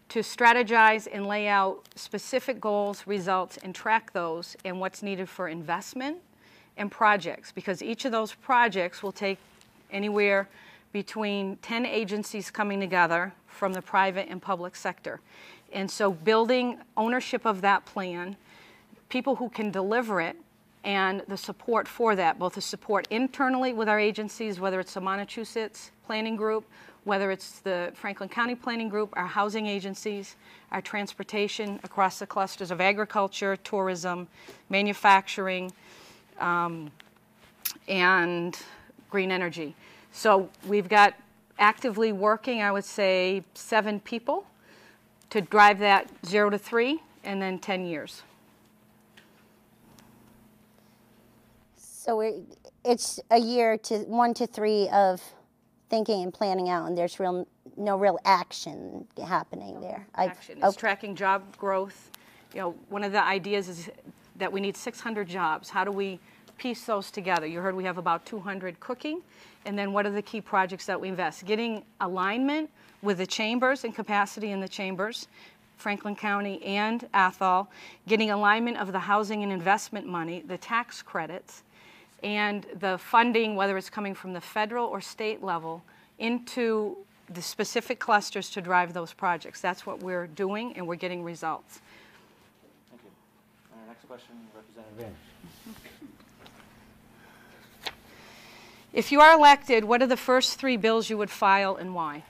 to strategize and lay out specific goals, results, and track those and what's needed for investment and projects, because each of those projects will take anywhere between 10 agencies coming together from the private and public sector. And so building ownership of that plan, people who can deliver it, and the support for that, both the support internally with our agencies, whether it's the Massachusetts planning group, whether it's the Franklin County Planning Group, our housing agencies, our transportation across the clusters of agriculture, tourism, manufacturing, and green energy. So we've got actively working, I would say, 7 people to drive that 0 to 3 and then 10 years. So it's a year to 1 to 3 of thinking and planning out, and there's no real action happening there. It's tracking job growth. You know, one of the ideas is that we need 600 jobs. How do we piece those together? You heard we have about 200 cooking, and then what are the key projects that we invest? Getting alignment with the chambers and capacity in the chambers, Franklin County and Athol, getting alignment of the housing and investment money, the tax credits, and the funding, whether it's coming from the federal or state level, into the specific clusters to drive those projects. That's what we're doing, and we're getting results. Thank you. Our next question, Representative Vance. If you are elected, what are the first 3 bills you would file and why?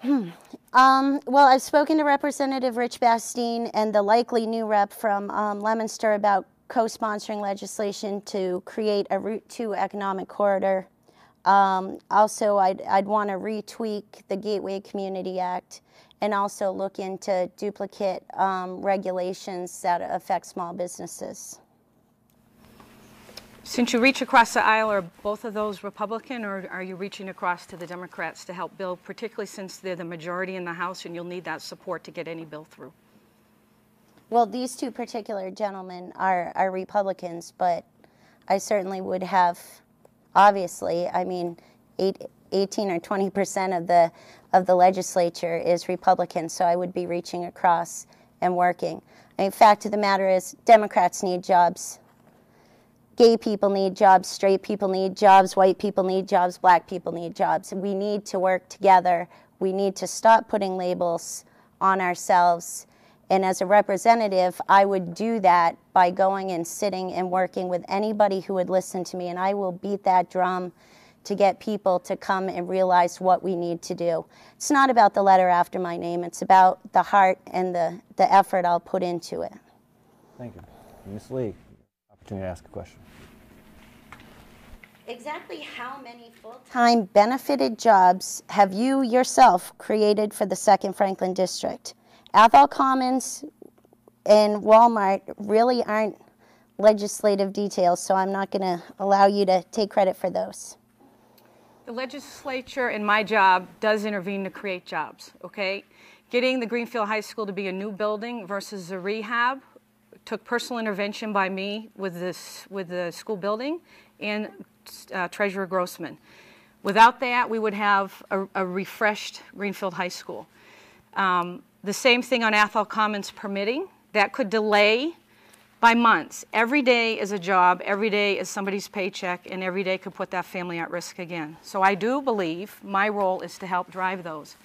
Well, I've spoken to Representative Rich Bastine and the likely new rep from Leominster about co-sponsoring legislation to create a Route 2 economic corridor. Also, I'd want to retweak the Gateway Community Act and also look into duplicate regulations that affect small businesses. Since you reach across the aisle, are both of those Republican, or are you reaching across to the Democrats to help build, particularly since they're the majority in the House and you'll need that support to get any bill through? Well, these 2 particular gentlemen are Republicans, but I certainly would have, obviously, I mean, 18 or 20% of the legislature is Republican, so I would be reaching across and working. I mean, fact of the matter is, Democrats need jobs. Gay people need jobs, straight people need jobs, white people need jobs, black people need jobs. We need to work together. We need to stop putting labels on ourselves. And as a representative, I would do that by going and sitting and working with anybody who would listen to me. And I will beat that drum to get people to come and realize what we need to do. It's not about the letter after my name. It's about the heart and the effort I'll put into it. Thank you. Ms. Lee, opportunity to ask a question. Exactly how many full-time benefited jobs have you yourself created for the 2nd Franklin District? Athol Commons and Walmart really aren't legislative details, so I'm not going to allow you to take credit for those. The legislature in my job does intervene to create jobs, okay? Getting the Greenfield High School to be a new building versus a rehab took personal intervention by me with the school building and Treasurer Grossman. Without that, we would have a refreshed Greenfield High School. The same thing on Athol Commons permitting. That could delay by months. Every day is a job, every day is somebody's paycheck, and every day could put that family at risk again. So I do believe my role is to help drive those.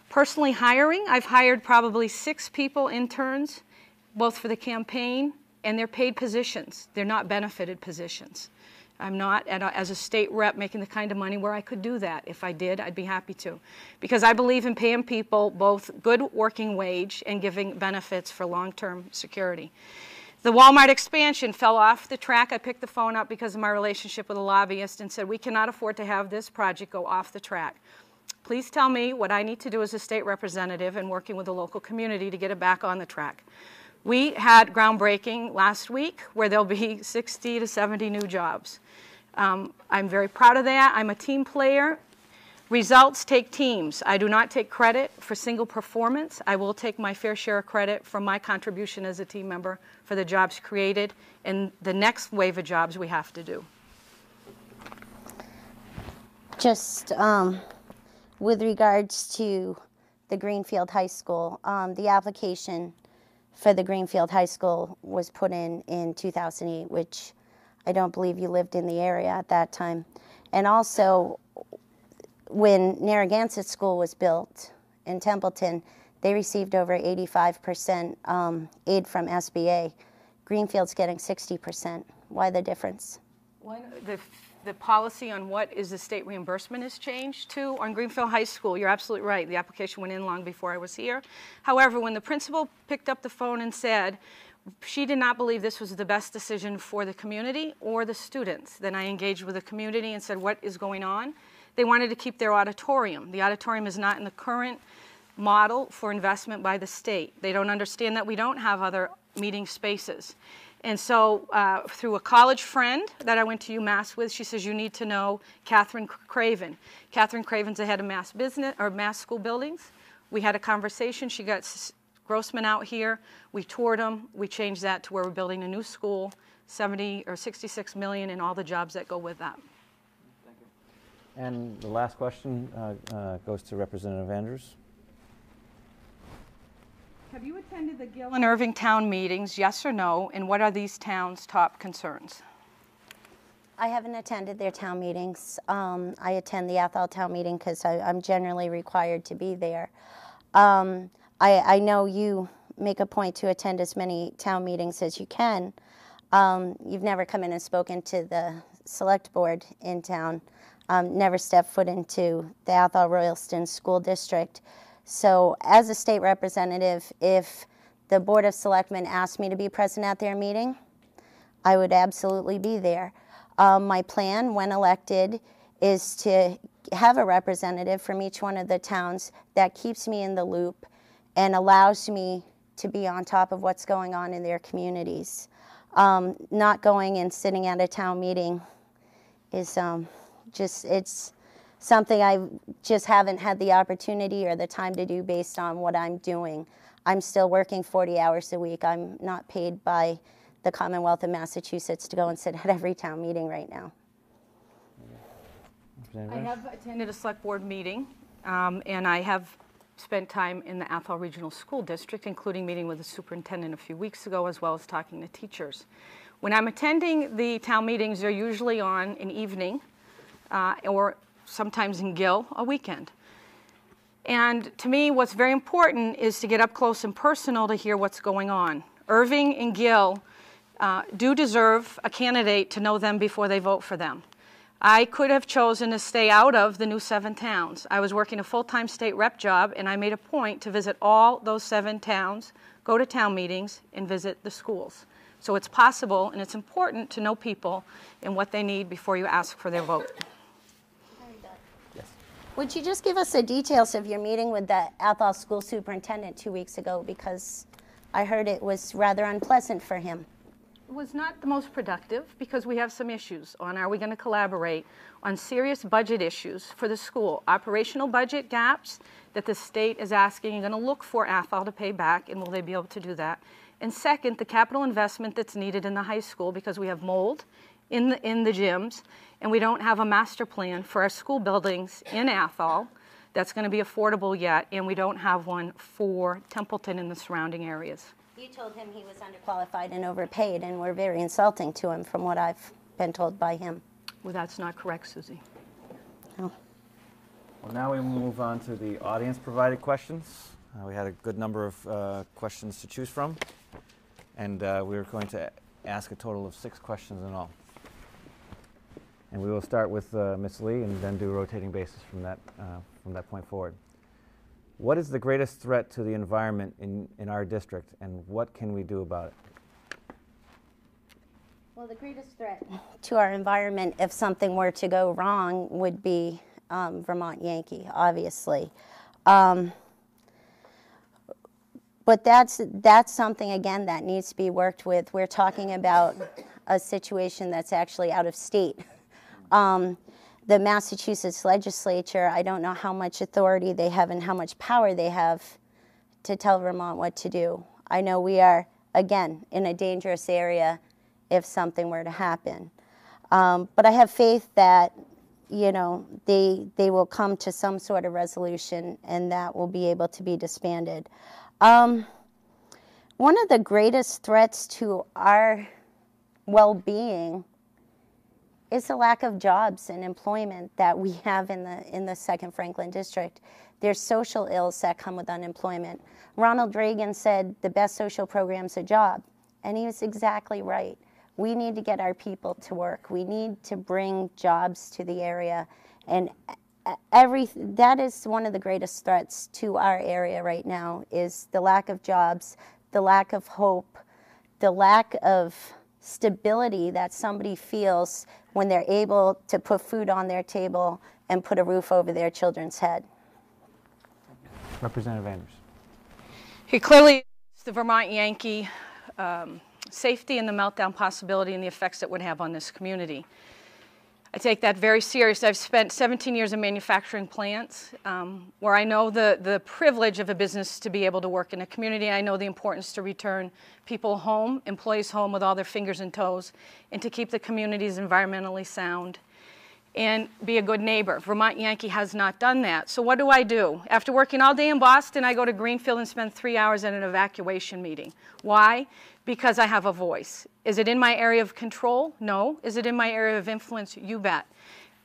Personally hiring, I've hired probably 6 people, interns, both for the campaign and they're paid positions. They're not benefited positions. I'm not, as a state rep, making the kind of money where I could do that. If I did, I'd be happy to. Because I believe in paying people both good working wage and giving benefits for long-term security. The Walmart expansion fell off the track. I picked the phone up because of my relationship with a lobbyist and said, we cannot afford to have this project go off the track. Please tell me what I need to do as a state representative and working with the local community to get it back on the track. We had groundbreaking last week where there'll be 60 to 70 new jobs. I'm very proud of that. I'm a team player. Results take teams. I do not take credit for single performance. I will take my fair share of credit for my contribution as a team member for the jobs created and the next wave of jobs we have to do. Just with regards to the Greenfield High School, the application for the Greenfield High School was put in 2008, which I don't believe you lived in the area at that time. And also, when Narragansett School was built in Templeton, they received over 85% aid from SBA. Greenfield's getting 60%. Why the difference? the policy on what is the state reimbursement has changed too. On Greenfield High School, you're absolutely right. The application went in long before I was here. However, when the principal picked up the phone and said she did not believe this was the best decision for the community or the students, then I engaged with the community and said, what is going on? They wanted to keep their auditorium. The auditorium is not in the current model for investment by the state. They don't understand that we don't have other meeting spaces. And so through a college friend that I went to UMass with, she says, you need to know Catherine Craven. Catherine Craven's the head of Mass Business or Mass School Buildings. We had a conversation. She got Grossman out here. We toured them. We changed that to where we're building a new school, 70 or 66 million, and all the jobs that go with that. Thank you. And the last question goes to Representative Andrews. Have you attended the Gill and Irving town meetings, yes or no, and what are these towns' top concerns? I haven't attended their town meetings. I attend the Athol town meeting because I'm generally required to be there. I know you make a point to attend as many town meetings as you can. You've never come in and spoken to the select board in town, never stepped foot into the Athol Royalston School District. So as a state representative, if the Board of Selectmen asked me to be present at their meeting, I would absolutely be there. My plan, when elected, is to have a representative from each one of the towns that keeps me in the loop and allows me to be on top of what's going on in their communities. Not going and sitting at a town meeting is it's something I just haven't had the opportunity or the time to do based on what I'm doing. I'm still working 40 hours a week. I'm not paid by the Commonwealth of Massachusetts to go and sit at every town meeting right now. I have attended a select board meeting, and I have spent time in the Athol Regional School District, including meeting with the superintendent a few weeks ago, as well as talking to teachers. When I'm attending the town meetings, they're usually on an evening or sometimes in Gill, a weekend. And to me, what's very important is to get up close and personal to hear what's going on. Irving and Gill do deserve a candidate to know them before they vote for them. I could have chosen to stay out of the new 7 towns. I was working a full-time state rep job, and I made a point to visit all those 7 towns, go to town meetings, and visit the schools. So it's possible, and it's important to know people and what they need before you ask for their vote. Would you just give us the details of your meeting with the Athol school superintendent 2 weeks ago, because I heard it was rather unpleasant for him? It was not the most productive because we have some issues on are we going to collaborate on serious budget issues for the school, operational budget gaps that the state is asking you're going to look for Athol to pay back, and will they be able to do that? And second, the capital investment that's needed in the high school because we have mold in the gyms, and we don't have a master plan for our school buildings in Athol that's going to be affordable yet, and we don't have one for Templeton and the surrounding areas. You told him he was underqualified and overpaid, and were very insulting to him from what I've been told by him. Well, that's not correct, Susie. Oh. Well, now we move on to the audience-provided questions. We had a good number of questions to choose from, and we were going to ask a total of 6 questions in all. And we will start with Ms. Lee and then do rotating basis from that point forward. What is the greatest threat to the environment in our district, and what can we do about it? Well, the greatest threat to our environment, if something were to go wrong, would be Vermont Yankee, obviously. But that's something, again, that needs to be worked with. We're talking about a situation that's actually out of state. The Massachusetts legislature, I don't know how much authority they have and how much power they have to tell Vermont what to do. I know we are, again, in a dangerous area if something were to happen. But I have faith that, you know, they will come to some sort of resolution and that will be able to be disbanded. One of the greatest threats to our well-being is the lack of jobs and employment that we have in the 2nd Franklin District. There's social ills that come with unemployment. Ronald Reagan said the best social program's a job, and he was exactly right. We need to get our people to work. We need to bring jobs to the area. And that is one of the greatest threats to our area right now, is the lack of jobs, the lack of hope, the lack of stability that somebody feels when they're able to put food on their table and put a roof over their children's head. Representative Andrews. He clearly is the Vermont Yankee safety and the meltdown possibility and the effects it would have on this community. I take that very serious. I've spent 17 years in manufacturing plants where I know the privilege of a business to be able to work in a community. I know the importance to return people home, employees home with all their fingers and toes, and to keep the communities environmentally sound and be a good neighbor. Vermont Yankee has not done that. So what do? After working all day in Boston, I go to Greenfield and spend 3 hours at an evacuation meeting. Why? Because I have a voice. Is it in my area of control? No. Is it in my area of influence? You bet.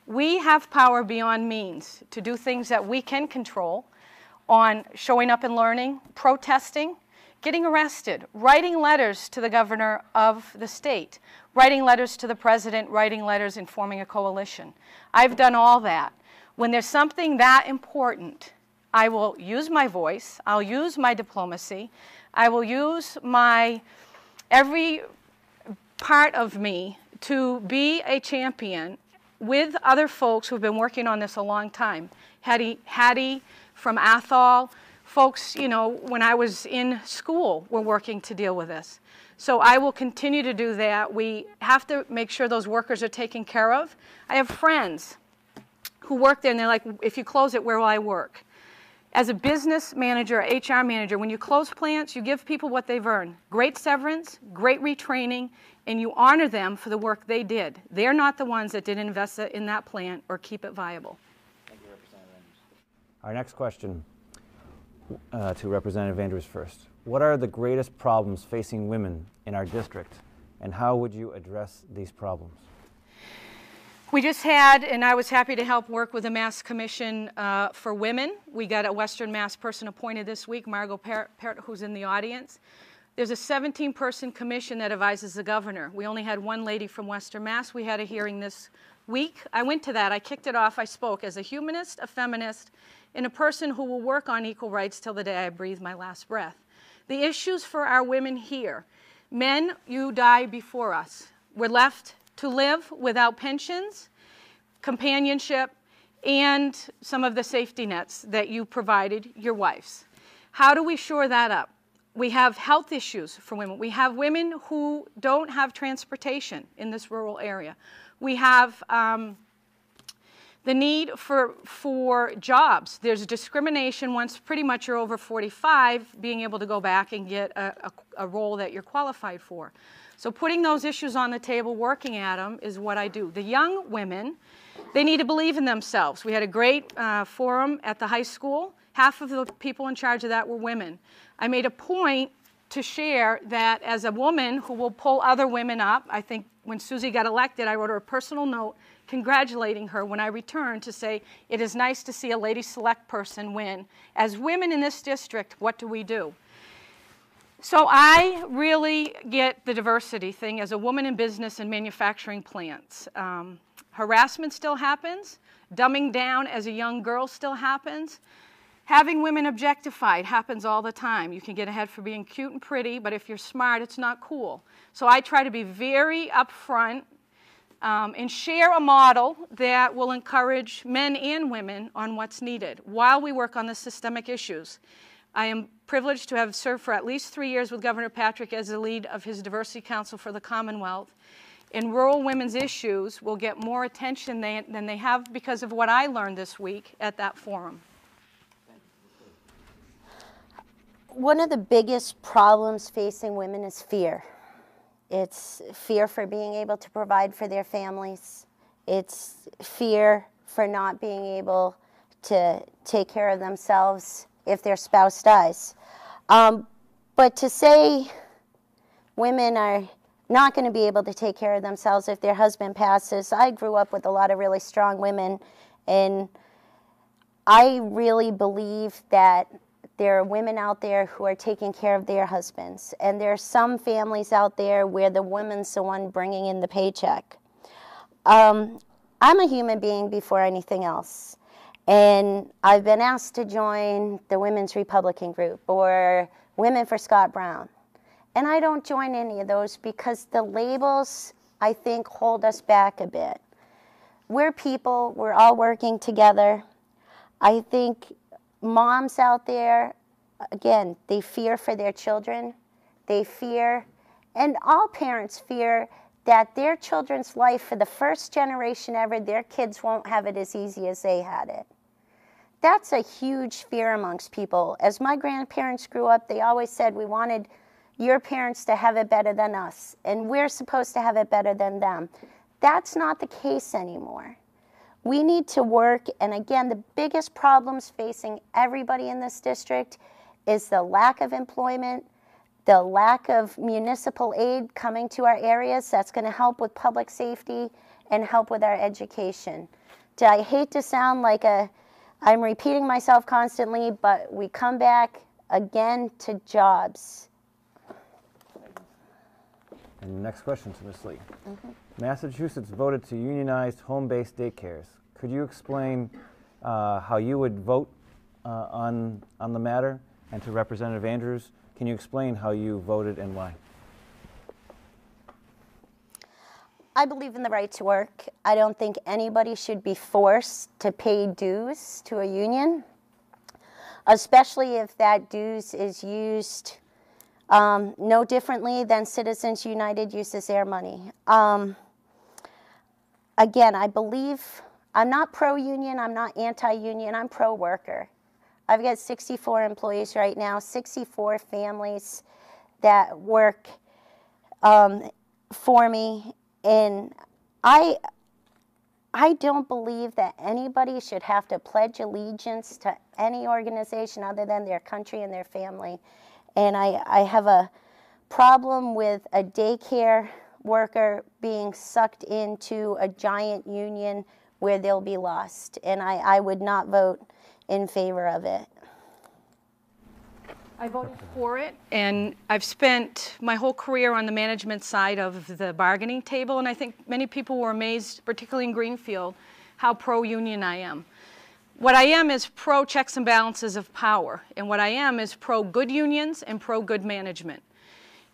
We have power beyond means to do things that we can control on showing up and learning, protesting, getting arrested, writing letters to the governor of the state, writing letters to the president, writing letters and forming a coalition. I've done all that. When there's something that important, I will use my voice, I'll use my diplomacy, I will use every part of me to be a champion with other folks who've been working on this a long time. Hattie from Athol, folks, you know, when I was in school were working to deal with this. So I will continue to do that. We have to make sure those workers are taken care of. I have friends who work there and they're like, if you close it, where will I work? As a business manager, HR manager, when you close plants, you give people what they've earned. Great severance, great retraining, and you honor them for the work they did. They're not the ones that didn't invest in that plant or keep it viable. Thank you, Representative Andrews. Our next question to Representative Andrews first. What are the greatest problems facing women in our district, and how would you address these problems? We just had, and I was happy to help work with the Mass Commission for Women. We got a Western Mass person appointed this week, Margot Parrott, who's in the audience. There's a 17-person commission that advises the governor. We only had one lady from Western Mass. We had a hearing this week. I went to that. I kicked it off. I spoke as a humanist, a feminist, and a person who will work on equal rights till the day I breathe my last breath. The issues for our women here. Men, you die before us. We're left to live without pensions, companionship, and some of the safety nets that you provided your wives. How do we shore that up? We have health issues for women. We have women who don't have transportation in this rural area. We have the need for jobs. There's discrimination once pretty much you're over 45, being able to go back and get a role that you're qualified for. So putting those issues on the table, working at them, is what I do. The young women, they need to believe in themselves. We had a great forum at the high school. Half of the people in charge of that were women. I made a point to share that as a woman who will pull other women up. I think when Susie got elected, I wrote her a personal note congratulating her when I returned to say, it is nice to see a lady select person win. As women in this district, what do we do? So I really get the diversity thing as a woman in business and manufacturing plants. Harassment still happens. Dumbing down as a young girl still happens. Having women objectified happens all the time. You can get ahead for being cute and pretty, but if you're smart, it's not cool. So I try to be very upfront and share a model that will encourage men and women on what's needed while we work on the systemic issues. I am privileged to have served for at least 3 years with Governor Patrick as the lead of his Diversity Council for the Commonwealth. And rural women's issues will get more attention than they have because of what I learned this week at that forum. One of the biggest problems facing women is fear. It's fear for being able to provide for their families. It's fear for not being able to take care of themselves if their spouse dies. But to say women are not going to be able to take care of themselves if their husband passes, I grew up with a lot of really strong women, and I really believe that there are women out there who are taking care of their husbands. And there are some families out there where the woman's the one bringing in the paycheck. I'm a human being before anything else. And I've been asked to join the Women's Republican group or Women for Scott Brown. And I don't join any of those because the labels, I think, hold us back a bit. We're people, we're all working together. I think moms out there, again, they fear for their children. They fear, and all parents fear, that their children's life for the first generation ever, their kids won't have it as easy as they had it. That's a huge fear amongst people. As my grandparents grew up, they always said, we wanted your parents to have it better than us, and we're supposed to have it better than them. That's not the case anymore. We need to work, and again, the biggest problems facing everybody in this district is the lack of employment, the lack of municipal aid coming to our areas. That's going to help with public safety and help with our education. I hate to sound like I'm repeating myself constantly, but we come back again to jobs. And next question to Ms. Lee. Massachusetts voted to unionize home-based daycares. Could you explain how you would vote on the matter? And to Representative Andrews, can you explain how you voted and why? I believe in the right to work. I don't think anybody should be forced to pay dues to a union, especially if that dues is used no differently than Citizens United uses their money. Again, I believe, I'm not pro-union, I'm not anti-union, I'm pro-worker. I've got 64 employees right now, 64 families that work for me, and I don't believe that anybody should have to pledge allegiance to any organization other than their country and their family. And I have a problem with a daycare worker being sucked into a giant union where they'll be lost. And I would not vote in favor of it. I voted for it, and I've spent my whole career on the management side of the bargaining table, and I think many people were amazed, particularly in Greenfield, how pro-union I am. What I am is pro-checks and balances of power, and what I am is pro-good unions and pro-good management.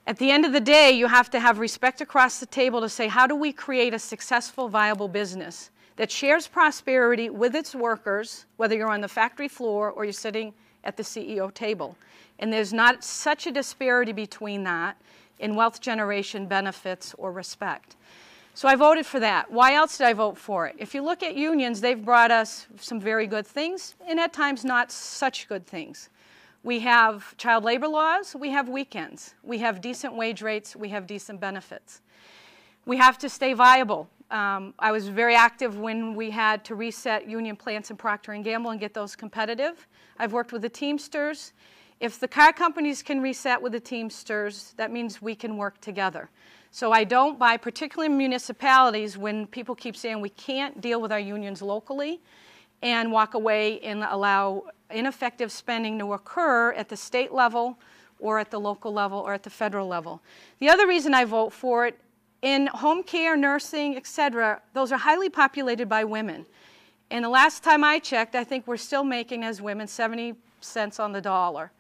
At the end of the day, you have to have respect across the table to say, how do we create a successful, viable business that shares prosperity with its workers, whether you're on the factory floor or you're sitting at the CEO table. And there's not such a disparity between that in wealth generation, benefits, or respect. So I voted for that. Why else did I vote for it? If you look at unions, they've brought us some very good things, and at times not such good things. We have child labor laws, we have weekends, we have decent wage rates, we have decent benefits. We have to stay viable. I was very active when we had to reset union plants in Procter & Gamble and get those competitive. I've worked with the Teamsters. If the car companies can reset with the Teamsters, that means we can work together. So I don't buy, particularly in municipalities, when people keep saying we can't deal with our unions locally and walk away and allow ineffective spending to occur at the state level or at the local level or at the federal level. The other reason I vote for it, in home care, nursing, etc., those are highly populated by women. And the last time I checked, I think we're still making, as women, 70 cents on the dollar.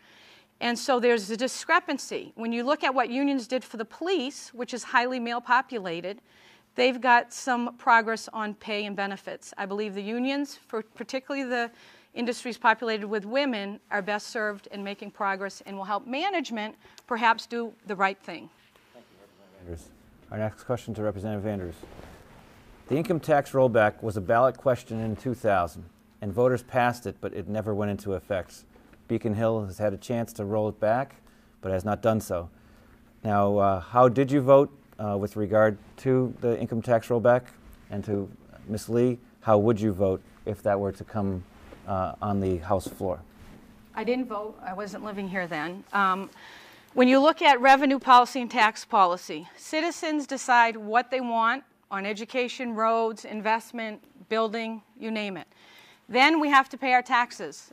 And so there's a discrepancy. When you look at what unions did for the police, which is highly male populated, they've got some progress on pay and benefits. I believe the unions, for particularly the industries populated with women, are best served in making progress and will help management perhaps do the right thing. Thank you, Representative Andrews. Our next question to Representative Andrews. The income tax rollback was a ballot question in 2000, and voters passed it, but it never went into effect. Beacon Hill has had a chance to roll it back, but has not done so. Now, how did you vote with regard to the income tax rollback? And to Ms. Lee, how would you vote if that were to come on the House floor? I didn't vote. I wasn't living here then. When you look at revenue policy and tax policy, citizens decide what they want on education, roads, investment, building, you name it. Then we have to pay our taxes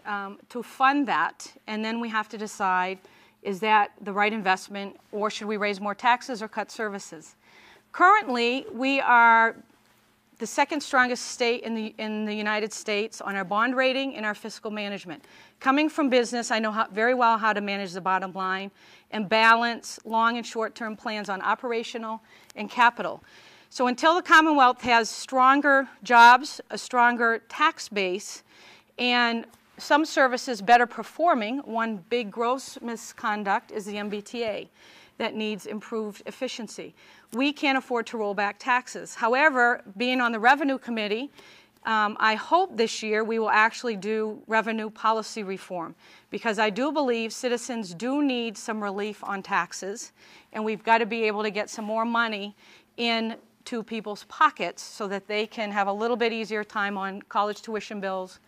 to fund that, and then we have to decide, is that the right investment, or should we raise more taxes or cut services? Currently, we are the second strongest state in the United States on our bond rating and our fiscal management. Coming from business, I know very well how to manage the bottom line and balance long and short-term plans on operational and capital. So until the Commonwealth has stronger jobs, a stronger tax base, and some services better performing, one big gross misconduct is the MBTA that needs improved efficiency. We can't afford to roll back taxes. However, being on the Revenue Committee, I hope this year we will actually do revenue policy reform, because I do believe citizens do need some relief on taxes, and we've got to be able to get some more money into people's pockets so that they can have a little bit easier time on college tuition bills,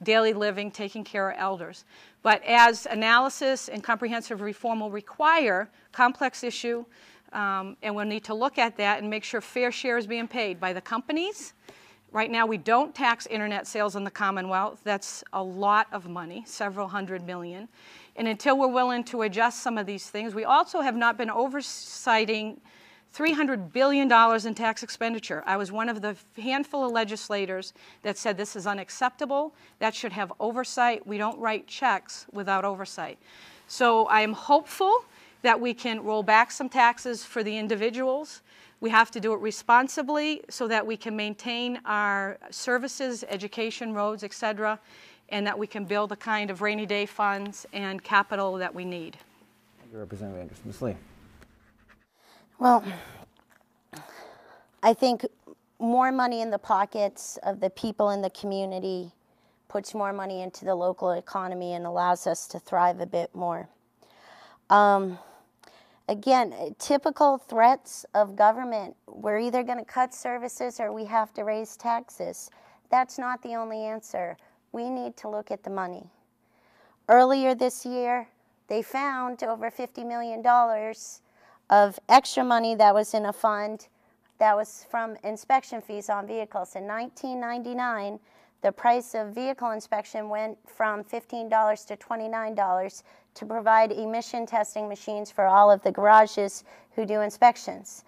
daily living, taking care of elders. But as analysis and comprehensive reform will require, complex issue, and we'll need to look at that and make sure fair share is being paid by the companies. Right now we don't tax internet sales in the Commonwealth. That's a lot of money, several hundred million. And until we're willing to adjust some of these things, we also have not been oversighting $300 billion in tax expenditure. I was one of the handful of legislators that said this is unacceptable. That should have oversight. We don't write checks without oversight. So I am hopeful that we can roll back some taxes for the individuals. We have to do it responsibly so that we can maintain our services, education, roads, et cetera, and that we can build the kind of rainy day funds and capital that we need. Thank you, Representative Anderson. Ms. Lee. Well, I think more money in the pockets of the people in the community puts more money into the local economy and allows us to thrive a bit more. Again, typical threats of government, we're either going to cut services or we have to raise taxes. That's not the only answer. We need to look at the money. Earlier this year, they found over $50 million of extra money that was in a fund that was from inspection fees on vehicles. In 1999, the price of vehicle inspection went from $15 to $29 to provide emission testing machines for all of the garages who do inspections.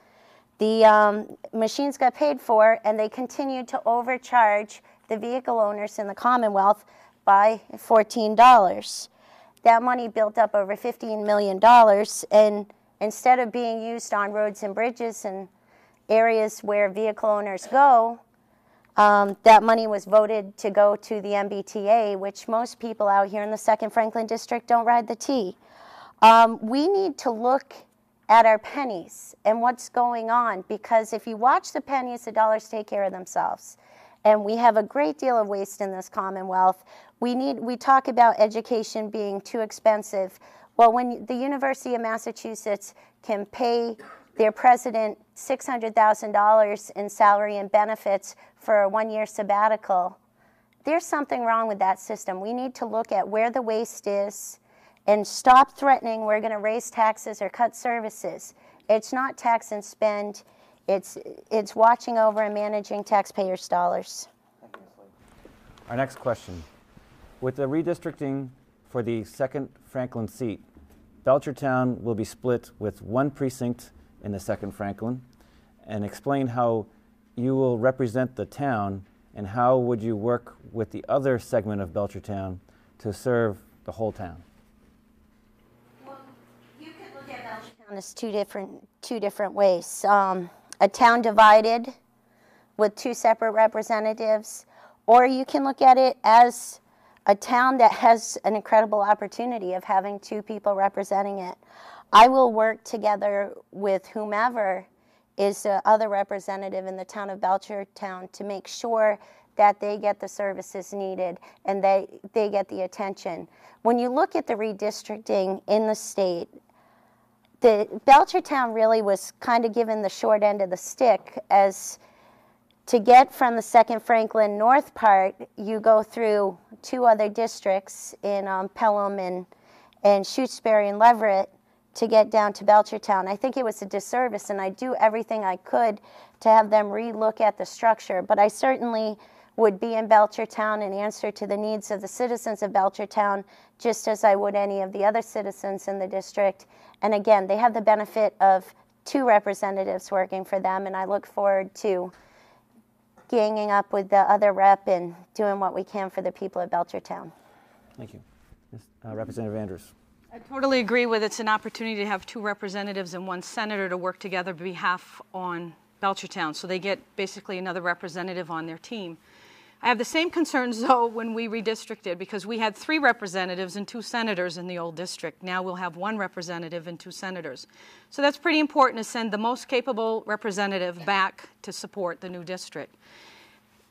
The machines got paid for, and they continued to overcharge the vehicle owners in the Commonwealth by $14. That money built up over $15 million, and instead of being used on roads and bridges and areas where vehicle owners go, that money was voted to go to the MBTA, which most people out here in the 2nd Franklin District don't ride the T. We need to look at our pennies and what's going on, because if you watch the pennies, the dollars take care of themselves. And we have a great deal of waste in this Commonwealth. We talk about education being too expensive. Well, when the University of Massachusetts can pay their president $600,000 in salary and benefits for a one-year sabbatical, there's something wrong with that system. We need to look at where the waste is and stop threatening we're going to raise taxes or cut services. It's not tax and spend. It's watching over and managing taxpayers' dollars. Our next question. With the redistricting for the 2nd Franklin seat, Belchertown will be split with one precinct in the 2nd Franklin, and explain how you will represent the town and how would you work with the other segment of Belchertown to serve the whole town. Well, you can look at Belchertown as two different ways. A town divided with two separate representatives, or you can look at it as a town that has an incredible opportunity of having two people representing it. I will work together with whomever is the other representative in the town of Belchertown to make sure that they get the services needed and they get the attention. When you look at the redistricting in the state, the Belchertown really was kind of given the short end of the stick, as to get from the 2nd Franklin north part, you go through two other districts in Pelham and Shutesbury and Leverett to get down to Belchertown. I think it was a disservice, and I do everything I could to have them re-look at the structure, but I certainly would be in Belchertown and answer to the needs of the citizens of Belchertown, just as I would any of the other citizens in the district. And again, they have the benefit of 2 representatives working for them, and I look forward to ganging up with the other rep and doing what we can for the people of Belchertown. Thank you. Representative Andrews. I totally agree with it's an opportunity to have 2 representatives and 1 senator to work together on behalf on Belchertown, so they get basically another representative on their team. I have the same concerns, though, when we redistricted, because we had 3 representatives and 2 senators in the old district. Now we'll have 1 representative and 2 senators. So that's pretty important to send the most capable representative back to support the new district.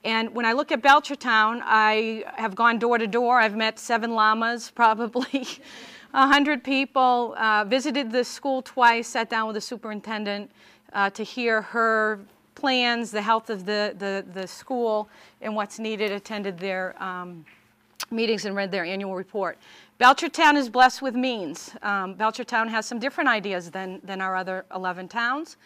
And when I look at Belchertown, I have gone door to door. I've met 7 llamas, probably 100 people, visited the school twice, sat down with the superintendent to hear her plans, the health of the school, and what's needed, attended their meetings and read their annual report. Belchertown is blessed with means. Belchertown has some different ideas than our other 11 towns.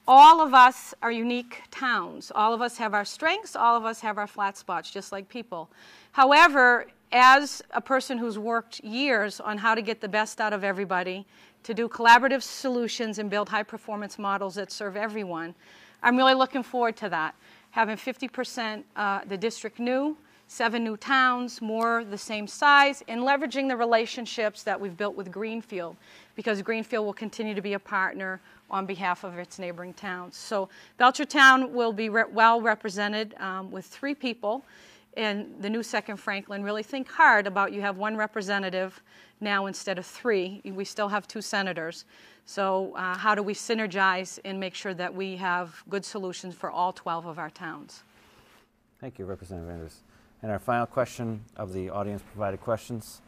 All of us are unique towns. All of us have our strengths. All of us have our flat spots, just like people. However, as a person who's worked years on how to get the best out of everybody, to do collaborative solutions and build high-performance models that serve everyone, I'm really looking forward to that. Having 50% the district new, 7 new towns, more the same size, and leveraging the relationships that we've built with Greenfield, because Greenfield will continue to be a partner on behalf of its neighboring towns. So Belchertown will be well represented with 3 people, and the new 2nd Franklin really think hard about you have 1 representative now instead of 3. We still have 2 senators. So how do we synergize and make sure that we have good solutions for all 12 of our towns? Thank you, Representative Andrews. And our final question of the audience provided questions,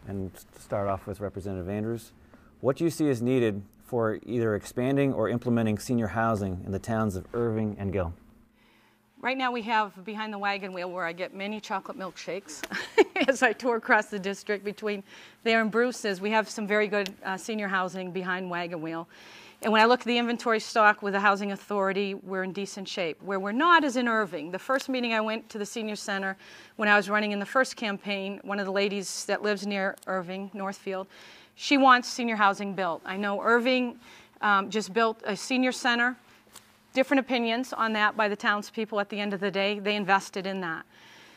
and to start off with Representative Andrews. What do you see as needed for either expanding or implementing senior housing in the towns of Irving and Gill? Right now we have behind the wagon wheel where I get many chocolate milkshakes as I tour across the district between there and Bruce's. We have some very good senior housing behind wagon wheel. And when I look at the inventory stock with the Housing Authority, we're in decent shape. Where we're not is in Irving. The first meeting I went to the senior center when I was running in the first campaign, one of the ladies that lives near Irving, Northfield, she wants senior housing built. I know Irving just built a senior center. Different opinions on that by the townspeople. At the end of the day, they invested in that.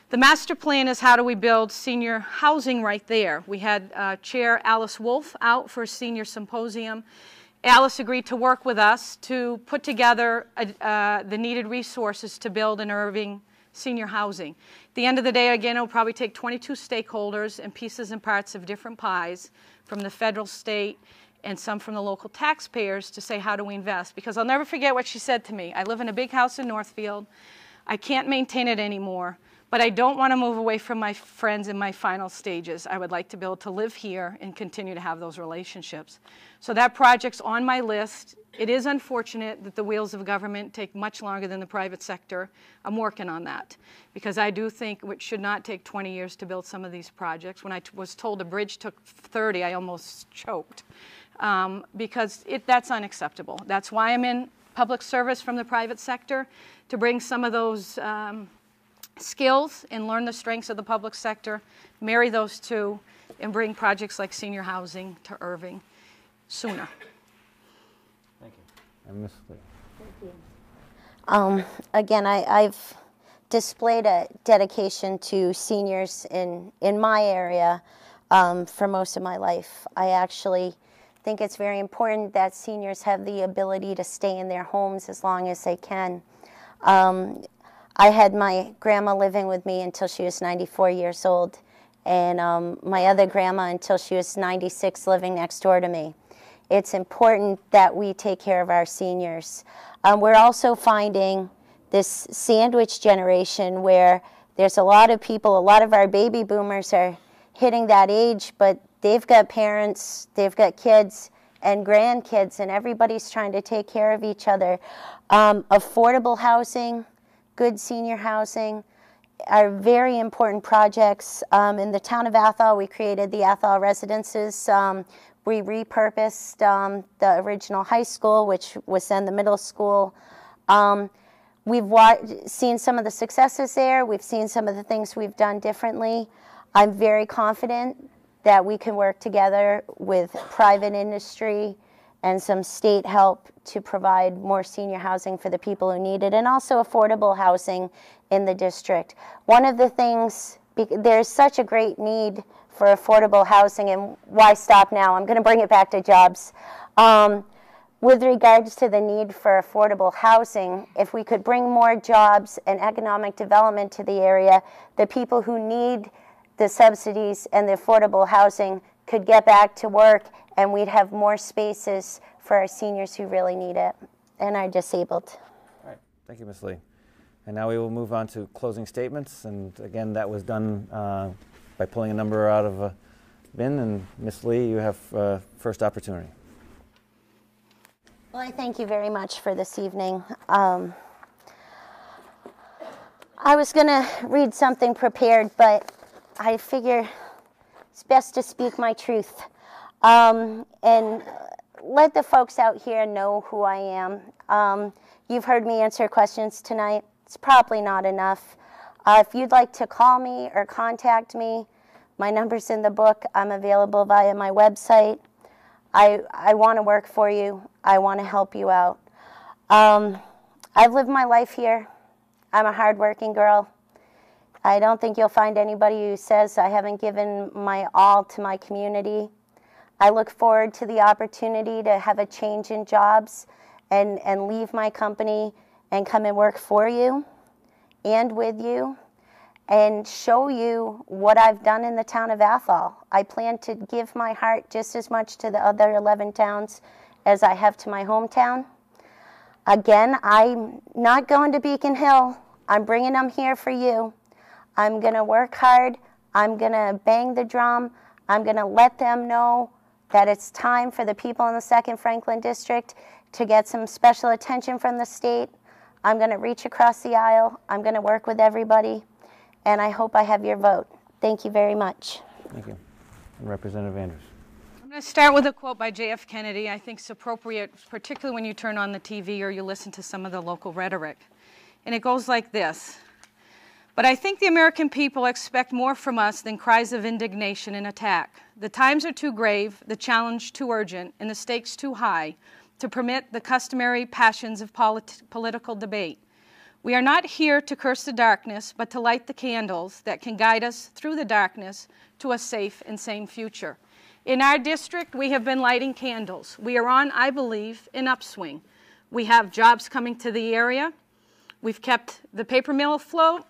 The master plan is how do we build senior housing right there. We had Chair Alice Wolf out for a senior symposium. Alice agreed to work with us to put together the needed resources to build an Irving senior housing. At the end of the day, again, it'll probably take 22 stakeholders and pieces and parts of different pies from the federal, state, and some from the local taxpayers to say, how do we invest? Because I'll never forget what she said to me. I live in a big house in Northfield. I can't maintain it anymore, but I don't want to move away from my friends in my final stages. I would like to be able to live here and continue to have those relationships. So that project's on my list. It is unfortunate that the wheels of government take much longer than the private sector. I'm working on that because I do think it should not take 20 years to build some of these projects. When I was told a bridge took 30, I almost choked. Because that's unacceptable. That's why I'm in public service from the private sector, to bring some of those skills and learn the strengths of the public sector, marry those two, and bring projects like senior housing to Irving sooner. Thank you. And Ms. Lee. Thank you. Again, I've displayed a dedication to seniors in my area for most of my life. I actually think it's very important that seniors have the ability to stay in their homes as long as they can. I had my grandma living with me until she was 94 years old, and my other grandma until she was 96, living next door to me. It's important that we take care of our seniors. We're also finding this sandwich generation where there's a lot of people, a lot of our baby boomers are hitting that age, but they've got parents, they've got kids and grandkids, and everybody's trying to take care of each other. Affordable housing, good senior housing are very important projects. In the town of Athol, we created the Athol Residences. We repurposed the original high school, which was then the middle school. we've seen some of the successes there. We've seen some of the things we've done differently. I'm very confident that we can work together with private industry and some state help to provide more senior housing for the people who need it, and also affordable housing in the district. One of the things, there's such a great need for affordable housing, and why stop now? I'm going to bring it back to jobs. With regards to the need for affordable housing, if we could bring more jobs and economic development to the area, the people who need the subsidies and the affordable housing could get back to work, and we'd have more spaces for our seniors who really need it and are disabled. All right, thank you, Ms. Lee. And now we will move on to closing statements, and again, that was done by pulling a number out of a bin, and Ms. Lee, you have first opportunity. Well, I thank you very much for this evening. I was going to read something prepared, but I figure it's best to speak my truth and let the folks out here know who I am. You've heard me answer questions tonight. It's probably not enough. If you'd like to call me or contact me, my number's in the book. I'm available via my website. I want to work for you. I want to help you out. I've lived my life here. I'm a hardworking girl. I don't think you'll find anybody who says I haven't given my all to my community. I look forward to the opportunity to have a change in jobs and leave my company and come and work for you and with you and show you what I've done in the town of Athol. I plan to give my heart just as much to the other 11 towns as I have to my hometown. Again, I'm not going to Beacon Hill. I'm bringing them here for you. I'm going to work hard. I'm going to bang the drum. I'm going to let them know that it's time for the people in the 2nd Franklin District to get some special attention from the state. I'm going to reach across the aisle. I'm going to work with everybody, and I hope I have your vote. Thank you very much. Thank you. And Representative Andrews. I'm going to start with a quote by J.F. Kennedy. I think it's appropriate, particularly when you turn on the TV or you listen to some of the local rhetoric. And it goes like this. But I think the American people expect more from us than cries of indignation and attack. The times are too grave, the challenge too urgent, and the stakes too high to permit the customary passions of political debate. We are not here to curse the darkness, but to light the candles that can guide us through the darkness to a safe and sane future. In our district, we have been lighting candles. We are on, I believe, an upswing. We have jobs coming to the area. We've kept the paper mill afloat.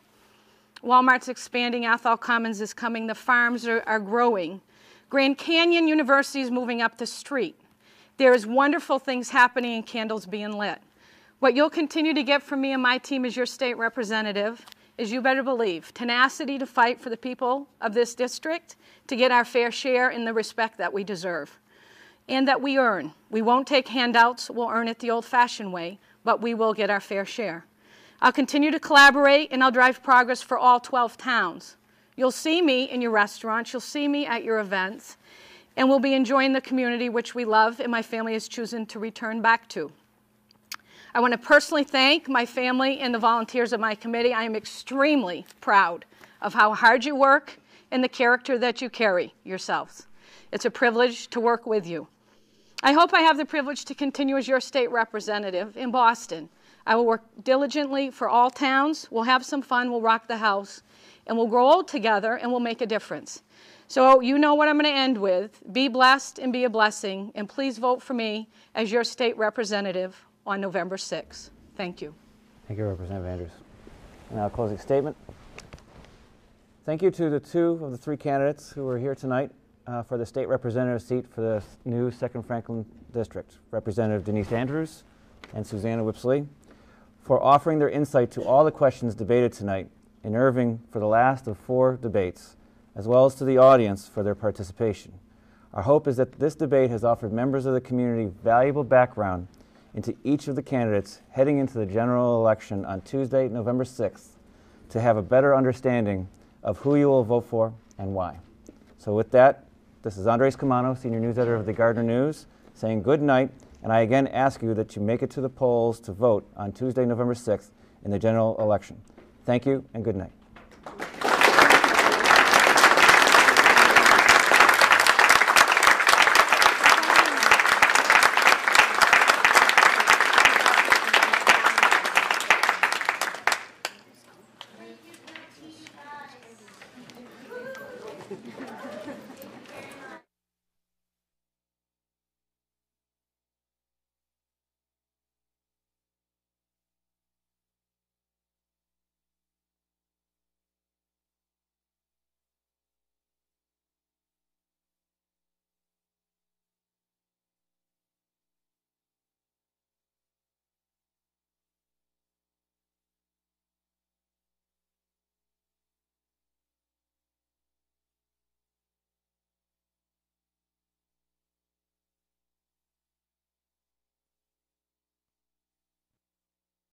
Walmart's expanding. Athol Commons is coming. The farms are growing. Grand Canyon University is moving up the street. There is wonderful things happening and candles being lit. What you'll continue to get from me and my team as your state representative is, you better believe, tenacity to fight for the people of this district to get our fair share in the respect that we deserve and that we earn. We won't take handouts. We'll earn it the old-fashioned way, but we will get our fair share. I'll continue to collaborate, and I'll drive progress for all 12 towns. You'll see me in your restaurants. You'll see me at your events, and we'll be enjoying the community which we love and my family has chosen to return back to. I want to personally thank my family and the volunteers of my committee. I am extremely proud of how hard you work and the character that you carry yourselves. It's a privilege to work with you. I hope I have the privilege to continue as your state representative in Boston. I will work diligently for all towns. We'll have some fun. We'll rock the house. And we'll grow old together, and we'll make a difference. So you know what I'm going to end with. Be blessed and be a blessing. And please vote for me as your state representative on November 6th. Thank you. Thank you, Representative Andrews. Now, a closing statement. Thank you to the 2 of the 3 candidates who are here tonight for the state representative seat for the new 2nd Franklin District, Representative Denise Andrews and Susannah Whipsley, for offering their insight to all the questions debated tonight in Irving for the last of 4 debates, as well as to the audience for their participation. Our hope is that this debate has offered members of the community valuable background into each of the candidates heading into the general election on Tuesday, November 6th, to have a better understanding of who you will vote for and why. So with that, this is Andres Camano, Senior News Editor of the Gardner News, saying good night, and I again ask you that you make it to the polls to vote on Tuesday, November 6th, in the general election. Thank you and good night.